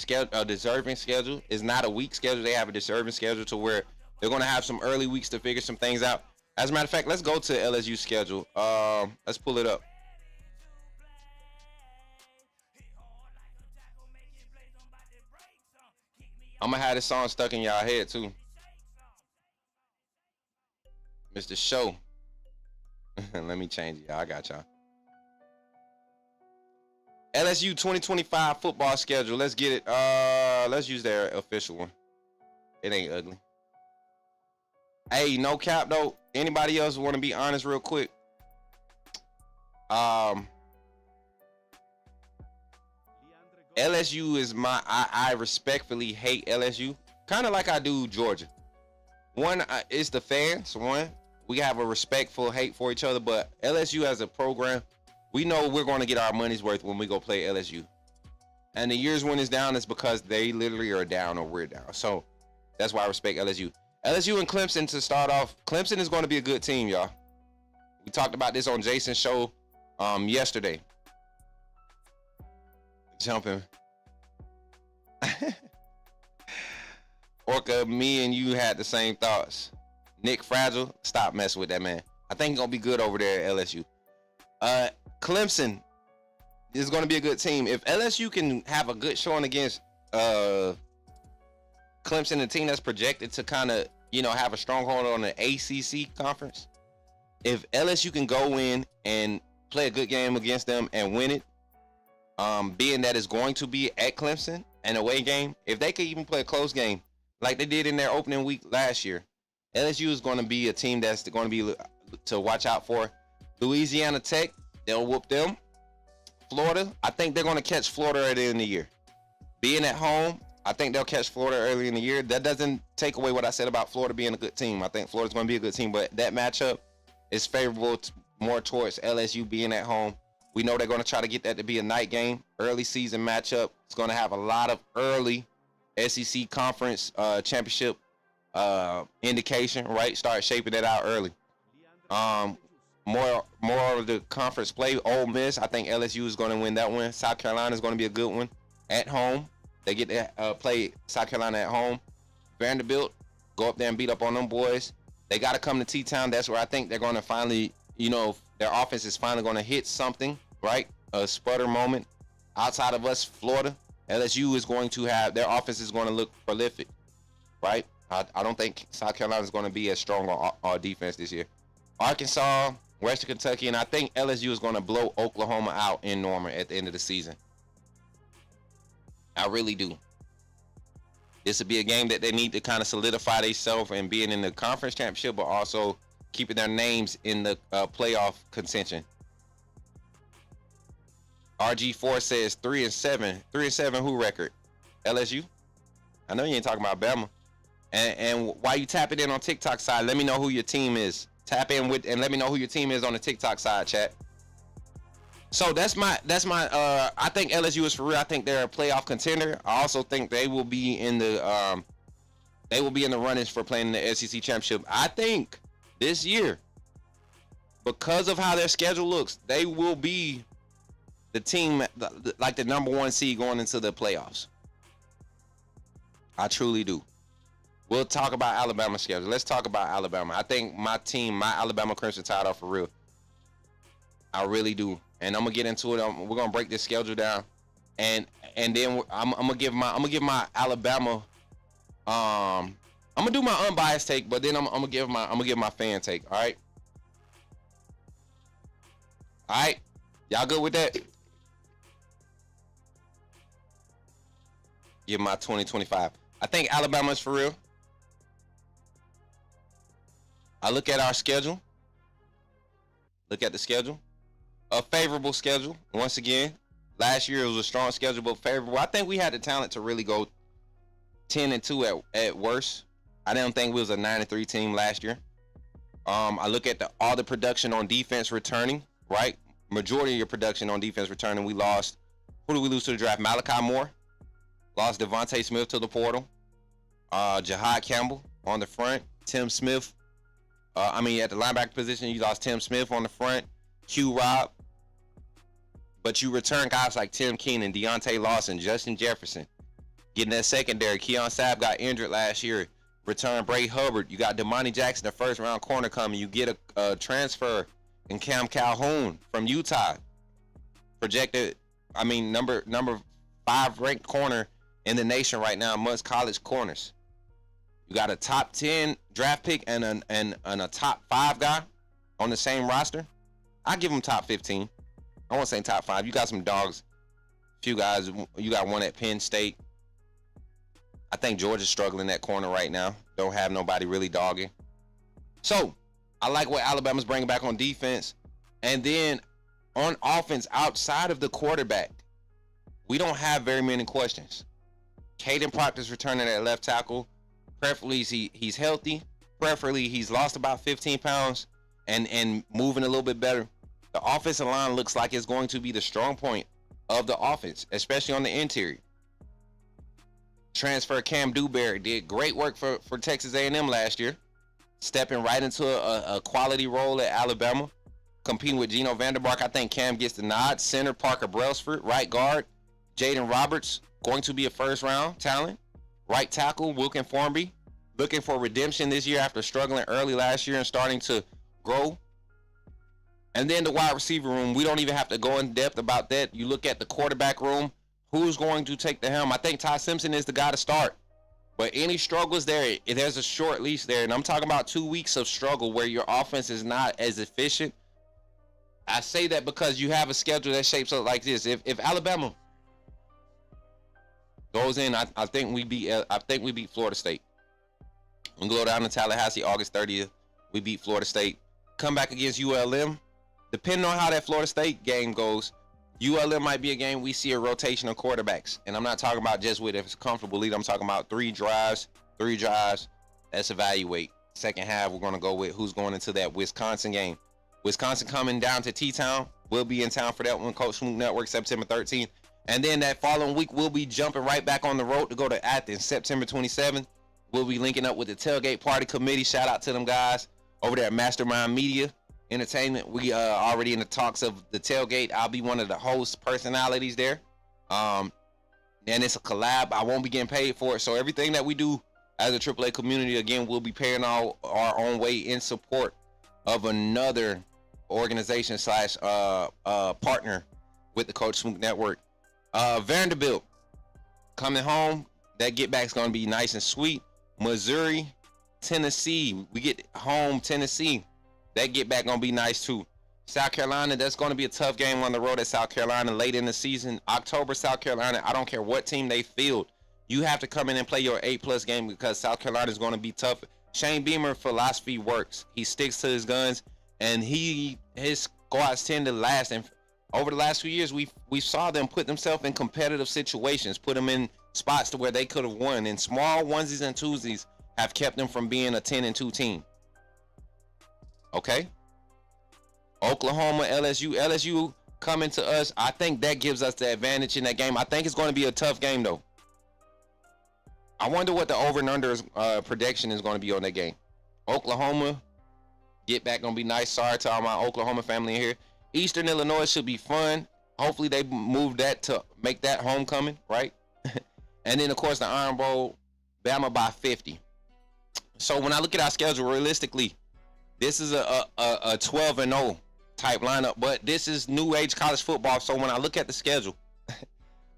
deserving schedule. It's not a weak schedule. They have a deserving schedule to where they're going to have some early weeks to figure some things out. As a matter of fact, let's go to LSU's schedule. Let's pull it up. I'm going to have this song stuck in y'all head, too. Mr. Show. Let me change it, y'all. I got y'all. LSU 2025 football schedule. Let's get it. Let's use their official one. It ain't ugly. Hey, no cap, though. Anybody else want to be honest real quick? LSU is I respectfully hate LSU, kind of like I do Georgia. One, it's the fans. One, we have a respectful hate for each other, but LSU as a program, we know we're going to get our money's worth when we go play LSU. And the years when it's down is because they literally are down or we're down. So that's why I respect LSU. LSU and Clemson to start off. Clemson is going to be a good team, y'all. We talked about this on Jason's show yesterday. Jumping. Orca, me and you had the same thoughts. Nick Fragile, stop messing with that man. I think he's going to be good over there at LSU. Clemson is going to be a good team. If LSU can have a good showing against Clemson, a team that's projected to kind of, have a stronghold on the ACC conference. If LSU can go in and play a good game against them and win it, being that it's going to be at Clemson, an away game, if they could even play a close game like they did in their opening week last year, LSU is going to be a team that's going to be to watch out for. Louisiana Tech, they'll whoop them. Florida, I think they're going to catch Florida early in the year. Being at home, I think they'll catch Florida early in the year. That doesn't take away what I said about Florida being a good team. I think Florida's going to be a good team, but that matchup is favorable more towards LSU being at home. We know they're going to try to get that to be a night game, early season matchup. It's going to have a lot of early SEC conference championship indication, right? Start shaping that out early. More of the conference play. Ole Miss, I think LSU is going to win that one. South Carolina is going to be a good one at home. They get to play South Carolina at home. Vanderbilt, go up there and beat up on them boys. They got to come to T-Town. That's where I think they're going to finally, their offense is finally going to hit something, right? A sputter moment. Outside of us, Florida, LSU is going to have, their offense is going to look prolific, right? I don't think South Carolina is going to be as strong on defense this year. Arkansas, Western Kentucky, and I think LSU is going to blow Oklahoma out in Norman at the end of the season. I really do. This would be a game that they need to kind of solidify themselves and being in the conference championship, but also keeping their names in the playoff contention. RG4 says 3-7. 3-7 who record? LSU? I know you ain't talking about Bama. And while you tap it in on TikTok side, let me know who your team is. Tap in with and let me know who your team is on the TikTok side, chat. So that's my I think LSU is for real. I think they're a playoff contender. I also think they will be in the runnings for playing in the SEC championship. I think this year, because of how their schedule looks, they will be the team like the number 1 seed going into the playoffs. I truly do. We'll talk about Alabama's schedule. Let's talk about Alabama. I think my team, my Alabama Crimson Tide, are for real. I really do. And I'm gonna get into it. We're gonna break this schedule down, and then I'm gonna give my Alabama. I'm gonna do my unbiased take, but then I'm gonna give my fan take. All right. All right. Y'all good with that? Give my 2025. I think Alabama is for real. I look at our schedule. Look at the schedule. A favorable schedule. Once again, last year it was a strong schedule, but favorable. I think we had the talent to really go 10-2 at worst. I don't think we was a 9-3 team last year. I look at all the production on defense returning, right? Majority of your production on defense returning. We lost. Who did we lose to the draft? Malachi Moore. Lost Devontae Smith to the portal. Jahad Campbell on the front. Tim Smith. At the linebacker position, you lost Tim Smith on the front. Q Rob. But you return guys like Tim Keenan, Deontay Lawson, Justin Jefferson. Getting that secondary. Keon Sabb got injured last year. Return Bray Hubbard. You got Damani Jackson, the first round corner coming. You get a transfer in Cam Calhoun from Utah. Projected, number 5 ranked corner in the nation right now amongst college corners. You got a top 10 draft pick and a top 5 guy on the same roster. I give them top 15. I won't say top 5. You got some dogs. Few guys. You got one at Penn State. I think Georgia's struggling that corner right now. Don't have nobody really dogging. So I like what Alabama's bringing back on defense. And then on offense, outside of the quarterback, we don't have very many questions. Caden Proctor's returning at left tackle. Preferably he's healthy. Preferably he's lost about 15 pounds and moving a little bit better. The offensive line looks like it's going to be the strong point of the offense, especially on the interior. Transfer Cam Dewberry did great work for Texas A&M last year, stepping right into a quality role at Alabama, competing with Geno Vanderbark. I think Cam gets the nod. Center Parker Brailsford, right guard Jaden Roberts, going to be a first round talent. Right tackle Wilkin Formby, looking for redemption this year after struggling early last year and starting to grow. And then the wide receiver room, we don't even have to go in depth about that. You look at the quarterback room, who's going to take the helm? I think Ty Simpson is the guy to start. But any struggles there, there's a short leash there. And I'm talking about 2 weeks of struggle where your offense is not as efficient. I say that because you have a schedule that shapes up like this. If Alabama goes in, I think we beat Florida State. We go down to Tallahassee August 30th. We beat Florida State. Come back against ULM. Depending on how that Florida State game goes, ULM might be a game we see a rotation of quarterbacks. And I'm not talking about just with if it's a comfortable lead. I'm talking about three drives. Let's evaluate. Second half, we're going to go with who's going into that Wisconsin game. Wisconsin coming down to T-Town. We'll be in town for that one, Coach Smook Network, September 13th. And then that following week, we'll be jumping right back on the road to go to Athens, September 27th. We'll be linking up with the Tailgate Party Committee. Shout out to them guys over there at Mastermind Media Entertainment. We already in the talks of the tailgate. I'll be one of the host personalities there. And it's a collab. I won't be getting paid for it. So everything that we do as a AAA community, again, we'll be paying our own way in support of another organization slash partner with the Coach Smook Network. Vanderbilt coming home. That get back's gonna be nice and sweet. Missouri, Tennessee. We get home, Tennessee. That get back gonna be nice too. South Carolina, that's gonna be a tough game on the road at South Carolina late in the season. October, South Carolina. I don't care what team they field. You have to come in and play your 8+ game because South Carolina is gonna be tough. Shane Beamer's philosophy works. He sticks to his guns, and his squads tend to last. And over the last few years, we saw them put themselves in competitive situations, put them in spots to where they could have won. And small onesies and twosies have kept them from being a 10-2 team. Okay. Oklahoma, LSU coming to us. I think that gives us the advantage in that game. I think it's going to be a tough game though. I wonder what the over and under prediction is going to be on that game. Oklahoma, get back gonna be nice. Sorry to all my Oklahoma family in here. Eastern Illinois should be fun. Hopefully they move that to make that homecoming, right? And then of course the Iron Bowl, Bama by 50. So when I look at our schedule, realistically, this is a 12-0 type lineup, but this is new age college football. So when I look at the schedule,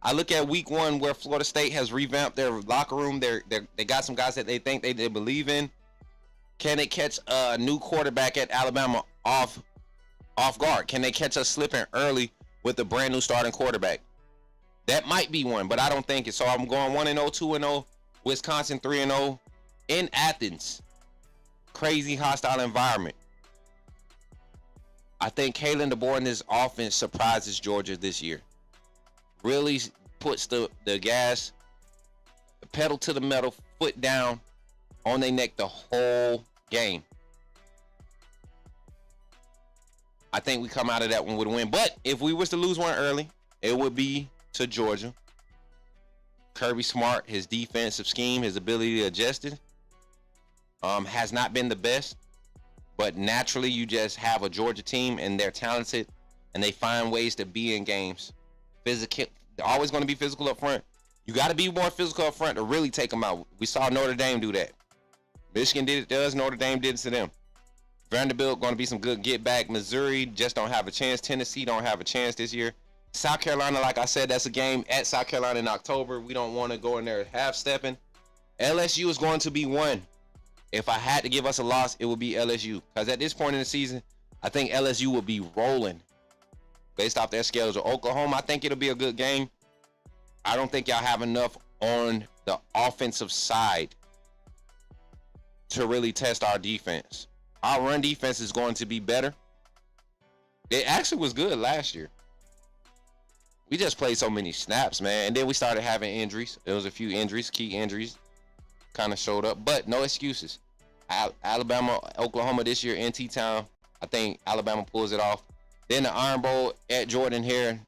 I look at week 1 where Florida State has revamped their locker room. They got some guys that they think they believe in. Can they catch a new quarterback at Alabama off guard? Can they catch us slipping early with a brand new starting quarterback? That might be one, but I don't think it. So I'm going 1-0, 2-0. Wisconsin 3-0 in Athens. Crazy hostile environment. I think Kalen DeBoer in this offense surprises Georgia this year. Really puts the gas, the pedal to the metal, foot down on their neck the whole game. I think we come out of that one with a win. But if we was to lose one early, it would be to Georgia. Kirby Smart, his defensive scheme, his ability to adjust it, has not been the best. But naturally, you just have a Georgia team, and they're talented, and they find ways to be in games. Physical, they're always going to be physical up front. You got to be more physical up front to really take them out. We saw Notre Dame do that. Michigan did it to us. Notre Dame did it to them. Vanderbilt going to be some good get back. Missouri just don't have a chance. Tennessee don't have a chance this year. South Carolina, like I said, that's a game at South Carolina in October. We don't want to go in there half stepping. LSU is going to be one. If I had to give us a loss, it would be LSU. Because at this point in the season, I think LSU will be rolling based off their schedule. Oklahoma, I think it'll be a good game. I don't think y'all have enough on the offensive side to really test our defense. Our run defense is going to be better. It actually was good last year. We just played so many snaps, man. And then we started having injuries. There was a few injuries, key injuries kind of showed up, but no excuses. Alabama, Oklahoma this year in T-Town. I think Alabama pulls it off. Then the Iron Bowl at Jordan-Hare.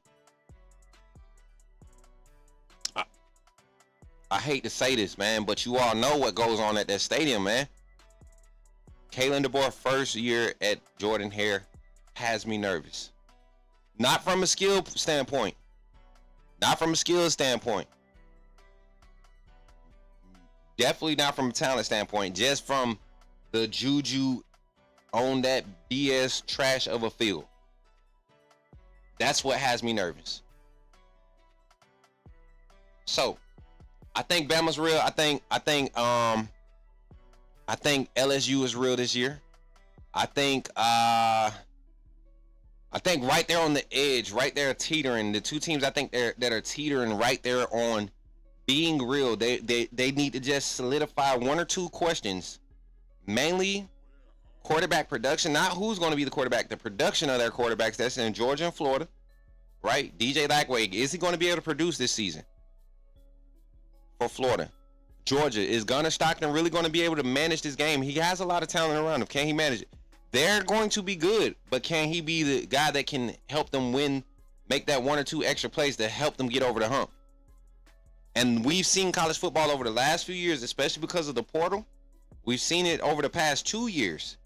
I hate to say this, man, but you all know what goes on at that stadium, man. Kalen DeBoer first year at Jordan-Hare has me nervous. Not from a skill standpoint. Not from a skill standpoint. Definitely not from a talent standpoint. Just from the juju on that BS trash of a field. That's what has me nervous. So, I think Bama's real. I think LSU is real this year. I think right there on the edge, right there teetering. The two teams I think that are teetering right there on being real. They need to just solidify one or two questions. Mainly quarterback production, not who's going to be the quarterback, the production of their quarterbacks. That's in Georgia and Florida, right? DJ Lackway, is he going to be able to produce this season for Florida? Georgia, is Gunnar Stockton really going to be able to manage this game? He has a lot of talent around him. Can he manage it? they're going to be good, but can he be the guy that can help them win, make that 1 or 2 extra plays to help them get over the hump? And we've seen college football over the last few years, especially because of the portal. We've seen it over the past 2 years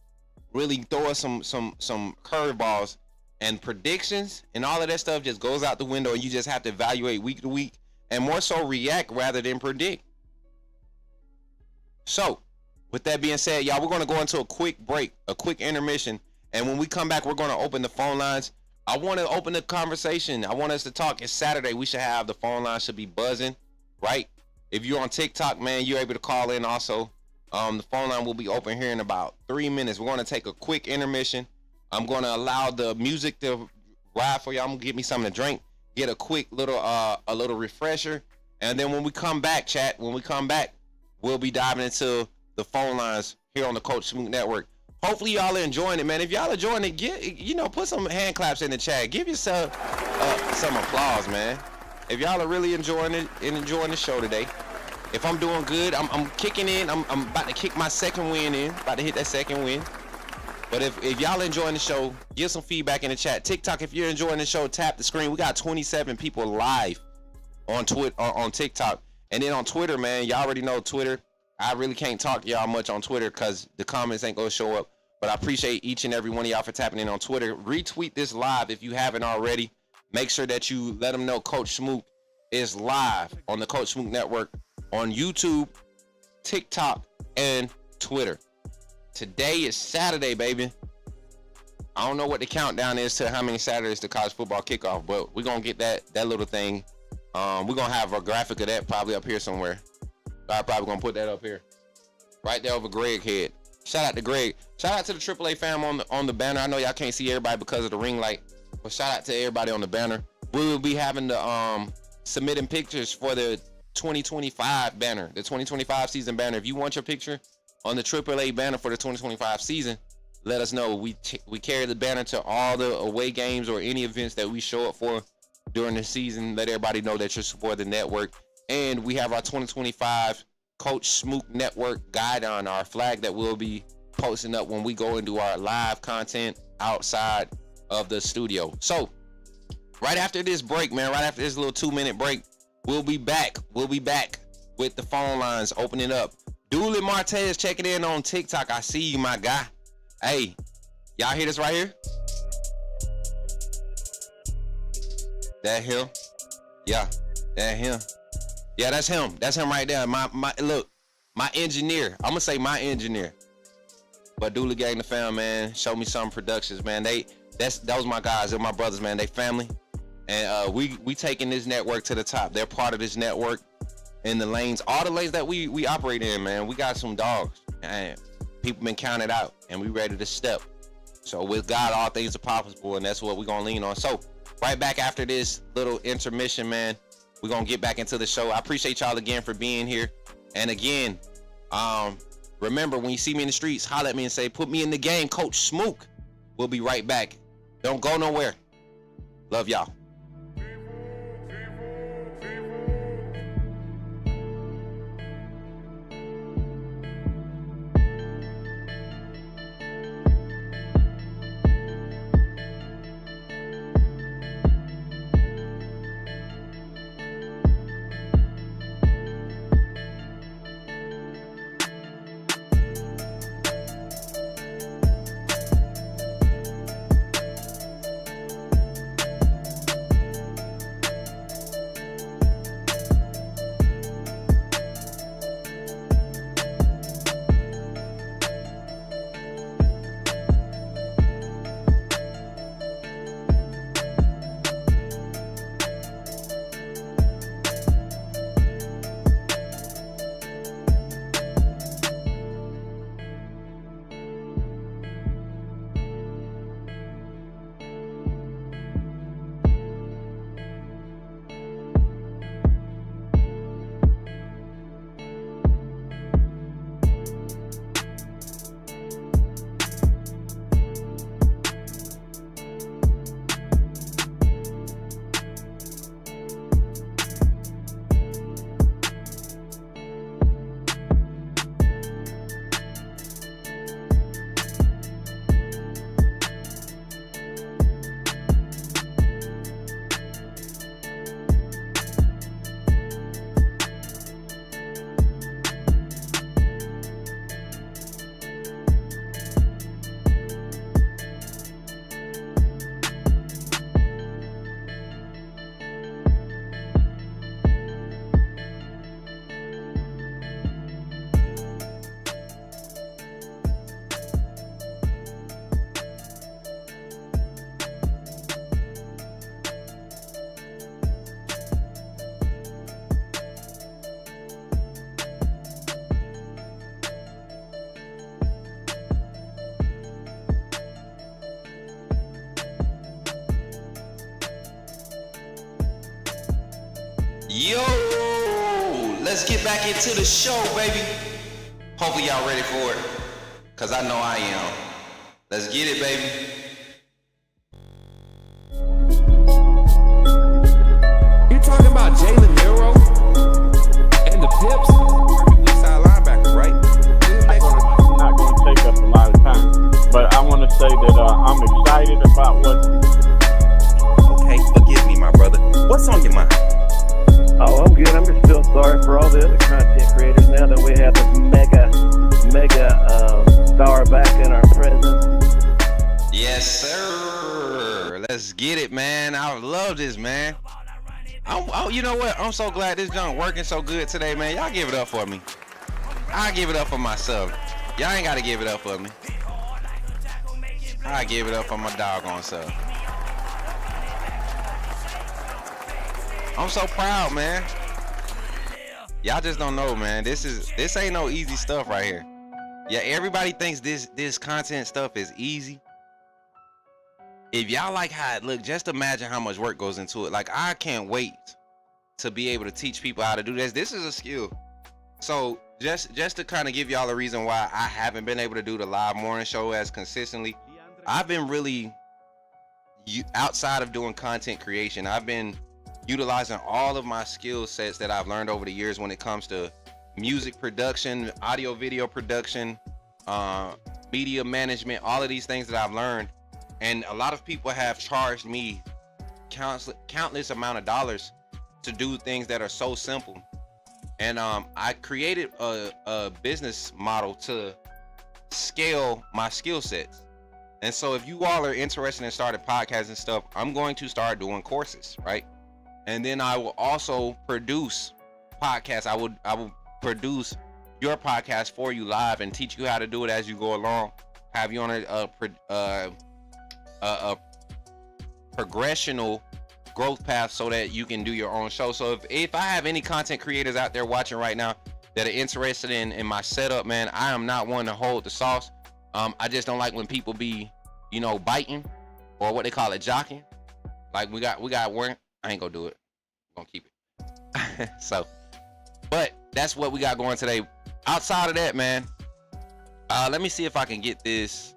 really throw us some curveballs, and predictions and all of that stuff just goes out the window, and you just have to evaluate week to week and more so react rather than predict. So with that being said, y'all, we're going to go into a quick break, a quick intermission, and when we come back, we're going to open the phone lines. I want to open the conversation. I want us to talk. It's Saturday. We should have the phone line should be buzzing, right? If you're on TikTok, man, you're able to call in also. The phone line will be open here in about 3 minutes. We're going to take a quick intermission. I'm going to allow the music to ride for y'all. I'm going to get me something to drink, get a quick little refresher. And then when we come back, chat, we'll be diving into the phone lines here on the Coach Smook Network. Hopefully y'all are enjoying it, man. If y'all are enjoying it, put some hand claps in the chat. Give yourself some applause, man. If y'all are really enjoying it and enjoying the show today. If I'm doing good, I'm kicking in. I'm about to kick my second win in. About to hit that second win. But if y'all enjoying the show, give some feedback in the chat. TikTok, if you're enjoying the show, tap the screen. We got 27 people live on TikTok. And then on Twitter, man, y'all already know Twitter. I really can't talk to y'all much on Twitter because the comments ain't gonna show up. But I appreciate each and every one of y'all for tapping in on Twitter. Retweet this live if you haven't already. Make sure that you let them know Coach Smook is live on the Coach Smook Network on YouTube, TikTok, and Twitter. Today is Saturday, baby. I don't know what the countdown is to how many Saturdays the college football kickoff, but we're gonna get that little thing. We're gonna have a graphic of that probably up here somewhere. I'm probably gonna put that up here, right there over Greg's head. Shout out to Greg. Shout out to the AAA fam on the banner. I know y'all can't see everybody because of the ring light, but shout out to everybody on the banner. We will be having the submitting pictures for the 2025 banner, the 2025 season banner. If you want your picture on the AAA banner for the 2025 season, let us know. We carry the banner to all the away games or any events that we show up for during the season. Let everybody know that you're supporting the network. And we have our 2025 Coach Smook Network guide on our flag that we'll be posting up when we go and do our live content outside of the studio. So right after this break, man, right after this little 2-minute break, we'll be back. We'll be back with the phone lines opening up. Dooley Martez checking in on TikTok. I see you, my guy. Hey, y'all hear this right here? That him? Yeah, that him. Yeah, that's him. That's him right there. My engineer. I'm gonna say my engineer. But Dooley Gang the fam, man. Show Me Some Productions, man. Those my guys. They're my brothers, man. They family. And we taking this network to the top. They're part of this network in the lanes, all the lanes that we operate in, man. We got some dogs, and people been counted out, and we ready to step. So with God, all things are possible, and that's what we're gonna lean on. So right back after this little intermission, man, we're gonna get back into the show. I appreciate y'all again for being here. And again, remember, when you see me in the streets, holler at me and say, put me in the game, Coach Smook. We'll be right back. Don't go nowhere. Love y'all. Let's get back into the show, baby. Hopefully y'all ready for it, cause I know I am. Let's get it, baby. You talking about Jalen Nero and the Pips? East side linebacker, right? I'm not going to take up a lot of time, but I want to say that I'm excited about what. Okay, forgive me, my brother. What's on your mind? Oh, I'm good. I'm just feel sorry for all the other content creators now that we have this mega star back in our presence. Yes, sir. Let's get it, man. I love this, man. You know what? I'm so glad this junk working so good today, man. Y'all give it up for me. I give it up for myself. Y'all ain't got to give it up for me. I give it up for my doggone self. I'm so proud, man. Y'all just don't know, man. This ain't no easy stuff right here. Yeah, everybody thinks this content stuff is easy. If y'all like how it look, just imagine how much work goes into it. Like, I can't wait to be able to teach people how to do this. This is a skill. So just to kind of give y'all a reason why I haven't been able to do the live morning show as consistently. I've been really outside of doing content creation. I've been utilizing all of my skill sets that I've learned over the years when it comes to music production, audio video production, media management, all of these things that I've learned. And a lot of people have charged me countless amount of dollars to do things that are so simple. And I created a business model to scale my skill sets. And so if you all are interested in starting podcasts and stuff, I'm going to start doing courses, right? And then I will also produce podcasts. I will produce your podcast for you live and teach you how to do it as you go along. Have you on a progressional growth path so that you can do your own show. So if I have any content creators out there watching right now that are interested in my setup, man, I am not one to hold the sauce. I just don't like when people be, biting, or what they call it, jocking. Like we got work. I ain't gonna do it. I'm gonna keep it. So, but that's what we got going today. Outside of that, man, let me see if I can get this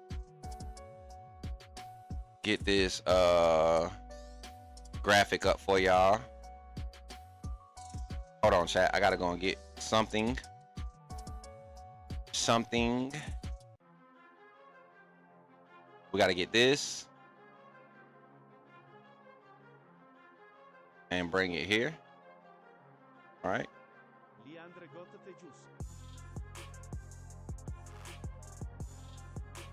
graphic up for y'all. Hold on, chat. I gotta go and get something. We gotta get this and bring it here. All right.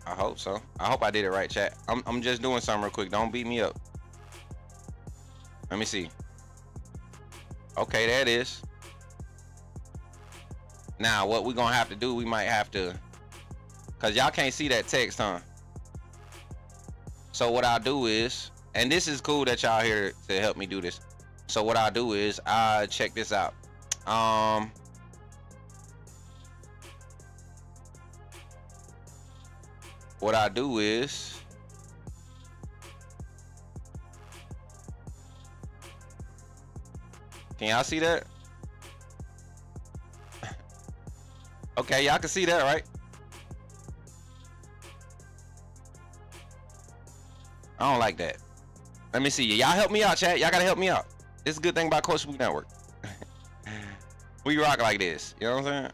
I hope so. I hope I did it right, chat. I'm just doing something real quick. Don't beat me up. Let me see. Okay, there it is. Now, what we're gonna have to do, we might have to, cause y'all can't see that text, huh? So what I'll do is, and this is cool that y'all here to help me do this. So what I'll do is, check this out. What I do is, can y'all see that? Okay, y'all can see that, right? I don't like that. Let me see. Y'all help me out, chat. Y'all gotta help me out. This is a good thing about Coach Smook Network. We rock like this. You know what I'm saying?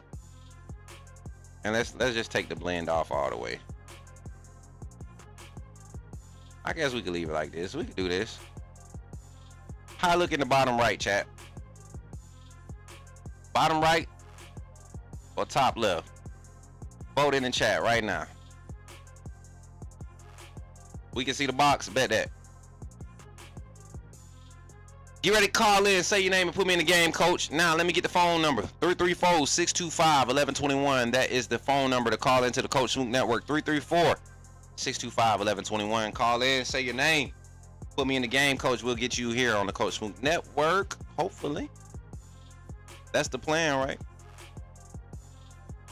And let's just take the blend off all the way. I guess we could leave it like this. We could do this. How I look in the bottom right, chat? Bottom right or top left? Vote in the chat right now. We can see the box. Bet that. Get ready to call in, say your name, and put me in the game, coach. Now, let me get the phone number. 334-625-1121. That is the phone number to call into the Coach Smook Network. 334-625-1121. Call in, say your name. Put me in the game, coach. We'll get you here on the Coach Smook Network, hopefully. That's the plan, right?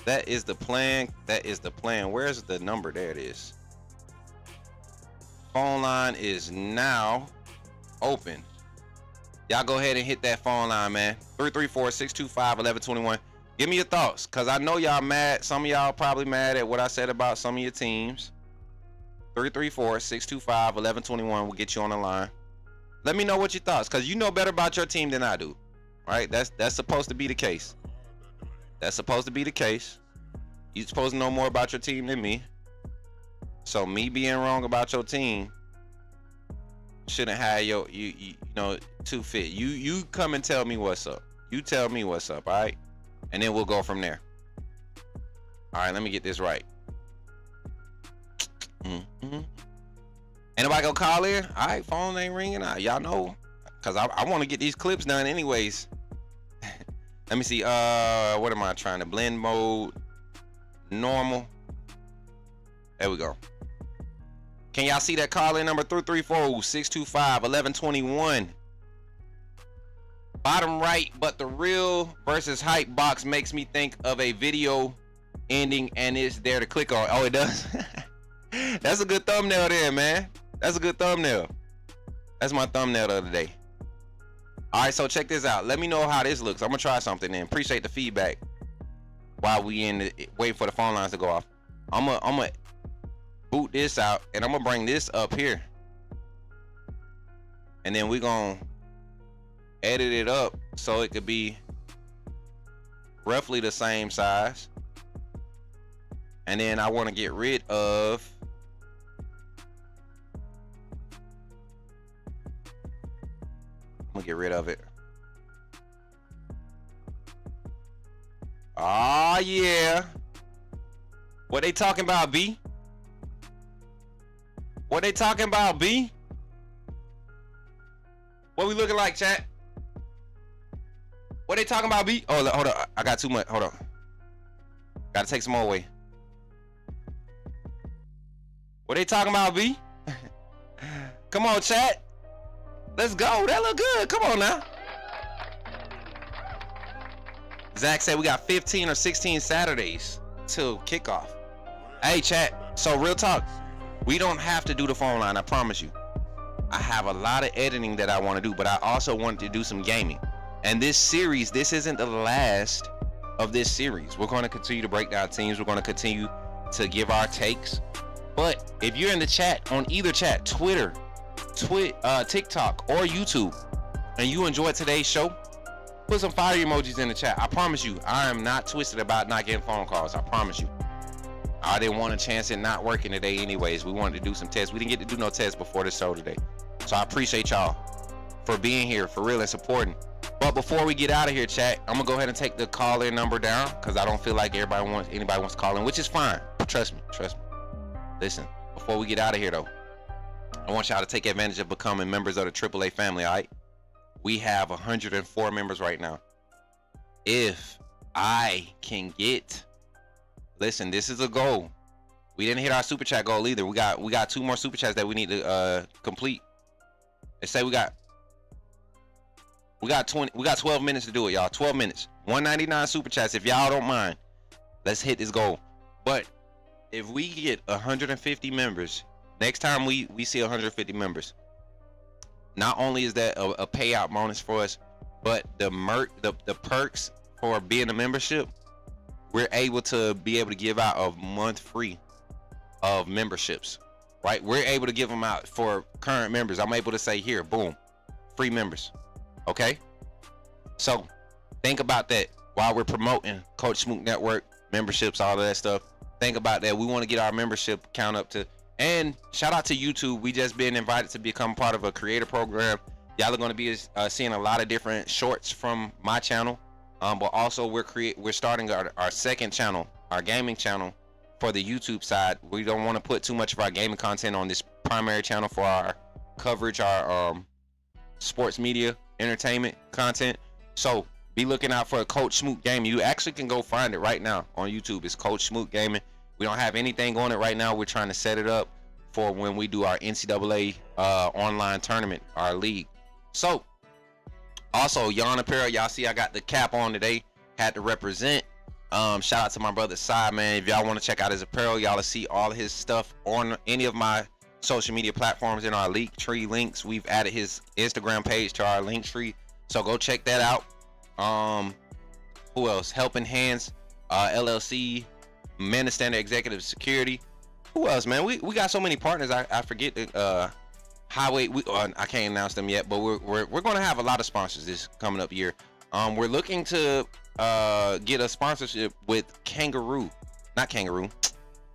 That is the plan. That is the plan. Where's the number? There it is. Phone line is now open. Y'all go ahead and hit that phone line, man. 334-625-1121. Give me your thoughts, because I know y'all mad. Some of y'all probably mad at what I said about some of your teams. 334-625-1121 will get you on the line. Let me know what your thoughts, because you know better about your team than I do. Right? That's supposed to be the case. That's supposed to be the case. You're supposed to know more about your team than me. So me being wrong about your team shouldn't have you know, too fit. You come and tell me what's up. You tell me what's up, all right? And then we'll go from there. All right, let me get this right. Anybody gonna call in? All right, phone ain't ringing out. Y'all know, cause I want to get these clips done anyways. Let me see. What am I trying to blend mode? Normal. There we go. Can y'all see that call in number 334-625-1121? Bottom right, but the real versus hype box makes me think of a video ending, and it's there to click on. Oh, it does. That's a good thumbnail there, man. That's a good thumbnail. That's my thumbnail the other day. All right, so check this out. Let me know how this looks. I'm gonna try something and appreciate the feedback while we wait for the phone lines to go off. I'm gonna boot this out, and I'm gonna bring this up here, and then we're gonna edit it up so it could be roughly the same size. And then I want to get rid of it. Oh yeah. What they talking about, B? What they talking about, B? What we looking like, chat? What they talking about, B? Oh, hold on. I got too much. Hold on. Gotta take some more away. What they talking about, B? Come on, chat. Let's go. That look good. Come on now. Zach said we got 15 or 16 Saturdays till kickoff. Hey, chat. So real talk. We don't have to do the phone line. I promise you. I have a lot of editing that I want to do, but I also wanted to do some gaming. And this series, this isn't the last of this series. We're going to continue to break down teams. We're going to continue to give our takes. But if you're in the chat, on either chat, Twitter, TikTok, or YouTube, and you enjoyed today's show, put some fire emojis in the chat. I promise you, I am not twisted about not getting phone calls. I promise you. I didn't want a chance at not working today anyways. We wanted to do some tests. We didn't get to do no tests before the show today. So I appreciate y'all for being here, for real, and supporting. But before we get out of here, chat, I'm gonna go ahead and take the call-in number down, because I don't feel like anybody wants to call in, which is fine. Trust me. Listen, before we get out of here though, I want y'all to take advantage of becoming members of the AAA family, all right? We have 104 members right now. If I can get, listen, this is a goal. We didn't hit our super chat goal either. We got 2 more super chats that we need to complete. Let's say we got 12 minutes to do it, y'all. 12 minutes. 199 super chats. If y'all don't mind, let's hit this goal. But if we get 150 members, next time we see 150 members, not only is that a payout bonus for us, but the perks for being a membership, we're able to give out a month free of memberships, right? We're able to give them out for current members. I'm able to say, here, boom, free members. Okay, so think about that while we're promoting Coach Smook Network memberships, all of that stuff. Think about that. We want to get our membership count up to, and shout out to YouTube. We just been invited to become part of a creator program. Y'all are going to be seeing a lot of different shorts from my channel, but also we're starting our second channel, our gaming channel, for the YouTube side. We don't want to put too much of our gaming content on this primary channel for our coverage, our sports media entertainment content. So be looking out for Coach Smook Gaming. You actually can go find it right now on YouTube. It's Coach Smook Gaming. We don't have anything on it right now. We're trying to set it up for when we do our NCAA online tournament, our league. So also, Yon Apparel, y'all see I got the cap on today. Had to represent. Shout out to my brother Sai, man. If y'all want to check out his apparel, y'all will see all his stuff on any of my social media platforms in our Linktree links. We've added his Instagram page to our Linktree, so go check that out. Who else? Helping Hands, LLC, Men of Standard Executive Security. Who else, man? We got so many partners. I forget. Highway. I can't announce them yet, but we're going to have a lot of sponsors this coming up year. We're looking to get a sponsorship with Kangaroo, not Kangaroo.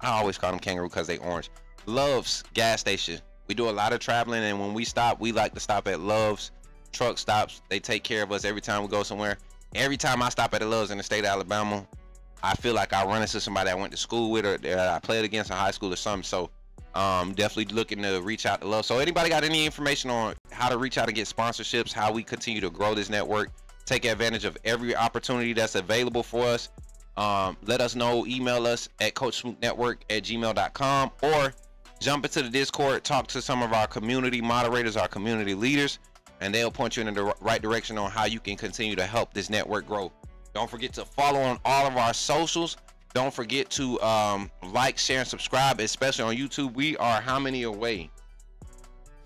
I always call them Kangaroo because they orange. Love's gas station. We do a lot of traveling, and when we stop, we like to stop at Love's truck stops. They take care of us every time we go somewhere. Every time I stop at a Love's in the state of Alabama, I feel like I run into somebody I went to school with or that I played against in high school or something. So definitely looking to reach out to Love. So anybody got any information on how to reach out and get sponsorships, how we continue to grow this network, take advantage of every opportunity that's available for us, let us know. Email us at coachsmooknetwork@gmail.com, or jump into the Discord, talk to some of our community moderators, our community leaders, and they'll point you in the right direction on how you can continue to help this network grow. Don't forget to follow on all of our socials. Don't forget to like, share, and subscribe, especially on YouTube. We are how many away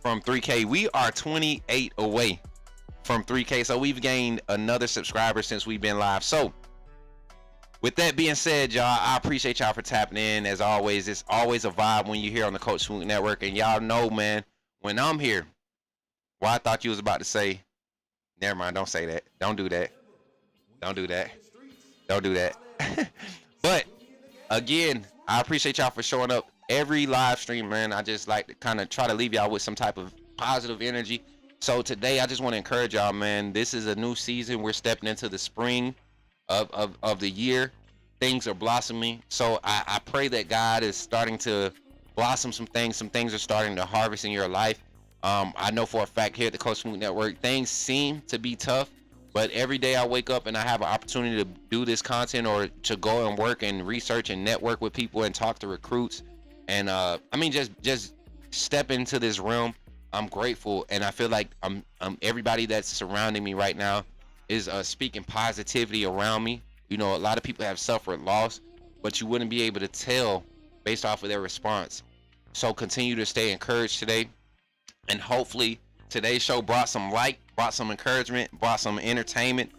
from 3K? We are 28 away from 3K. So we've gained another subscriber since we've been live. So with that being said, y'all, I appreciate y'all for tapping in. As always, it's always a vibe when you're here on the Coach Smook Network. And y'all know, man, when I'm here, well, I thought you was about to say, never mind, don't say that. Don't do that. Don't do that. Don't do that. But again, I appreciate y'all for showing up every live stream, man. I just like to kind of try to leave y'all with some type of positive energy. So today, I just want to encourage y'all, man. This is a new season. We're stepping into the spring of the year. Things are blossoming. So I pray that God is starting to blossom some things. Some things are starting to harvest in your life. I know for a fact here at the Coach Smook Network, things seem to be tough. But every day I wake up and I have an opportunity to do this content or to go and work and research and network with people and talk to recruits. And I mean, just step into this realm. I'm grateful, and I feel like I'm everybody that's surrounding me right now is speaking positivity around me. You know, a lot of people have suffered loss, but you wouldn't be able to tell based off of their response. So continue to stay encouraged today, and hopefully today's show brought some light, brought some encouragement, brought some entertainment.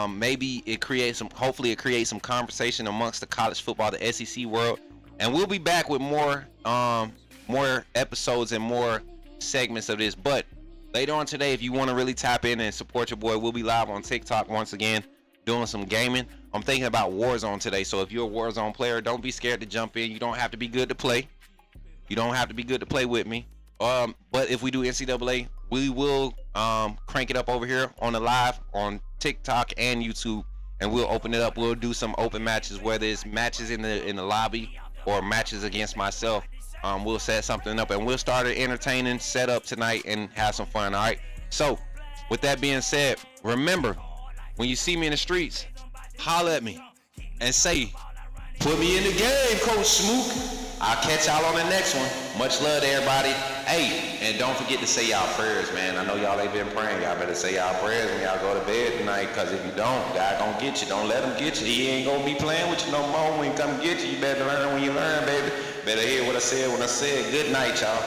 Maybe it creates some, hopefully it creates some conversation amongst the college football, the SEC world. And we'll be back with more episodes and more segments of this. But later on today, if you want to really tap in and support your boy, we'll be live on TikTok once again doing some gaming. I'm thinking about Warzone today. So if you're a Warzone player, don't be scared to jump in. You don't have to be good to play. You don't have to be good to play with me. But if we do NCAA, we will crank it up over here on the live on TikTok and YouTube, and we'll open it up. We'll do some open matches, whether it's matches in the lobby or matches against myself. We'll set something up, and we'll start an entertaining setup tonight and have some fun. All right. So with that being said, remember, when you see me in the streets, holler at me and say, "Put me in the game, Coach Smook." I'll catch y'all on the next one. Much love to everybody. Hey, and don't forget to say y'all prayers, man. I know y'all ain't been praying. Y'all better say y'all prayers when y'all go to bed tonight, because if you don't, God gonna get you. Don't let him get you. He ain't gonna be playing with you no more when he come get you. You better learn when you learn, baby. Better hear what I said when I said good night, y'all.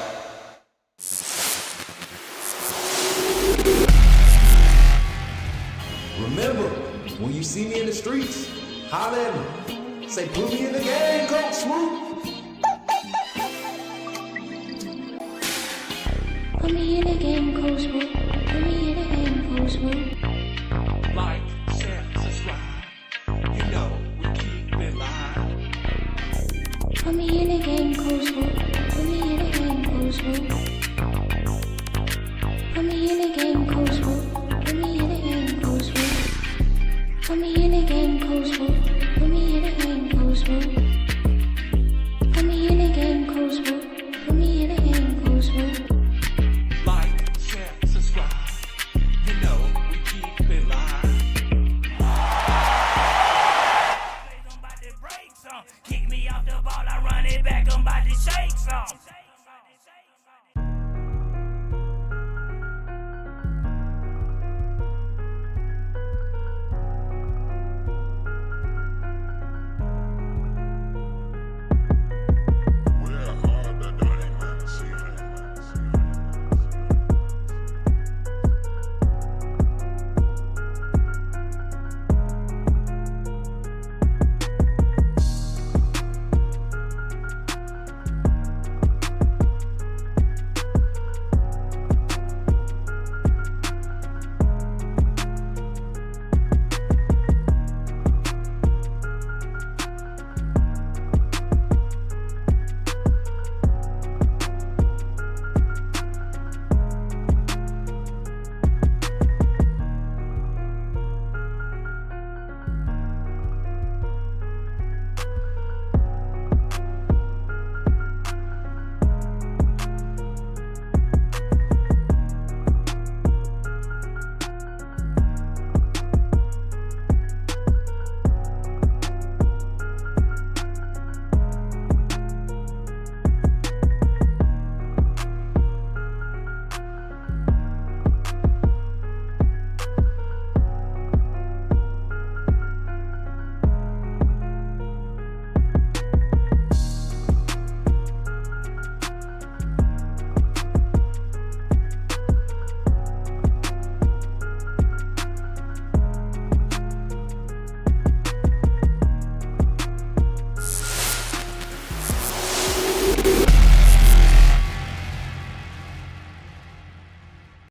Remember, when you see me in the streets, holler at me. Say, "Put me in the game, Coach Smook." Put me in the game, Coach Smook. Put me in the game, Coach Smook. Like, share, subscribe. You know we keep it live. Put me in the game, Coach Smook. Put me in the game, Coach Smook. Put me in the game, Coach Smook. Put me in the game, Coach Smook. Put me in the game, Coach Smook. Put me in the game, Coach Smook. Put me in the game, Coach Smook. Put me in the game, Coach Smook. Like, share, subscribe. You know we keep it live. Kick me off the ball, I run it back, I'm about to shake some.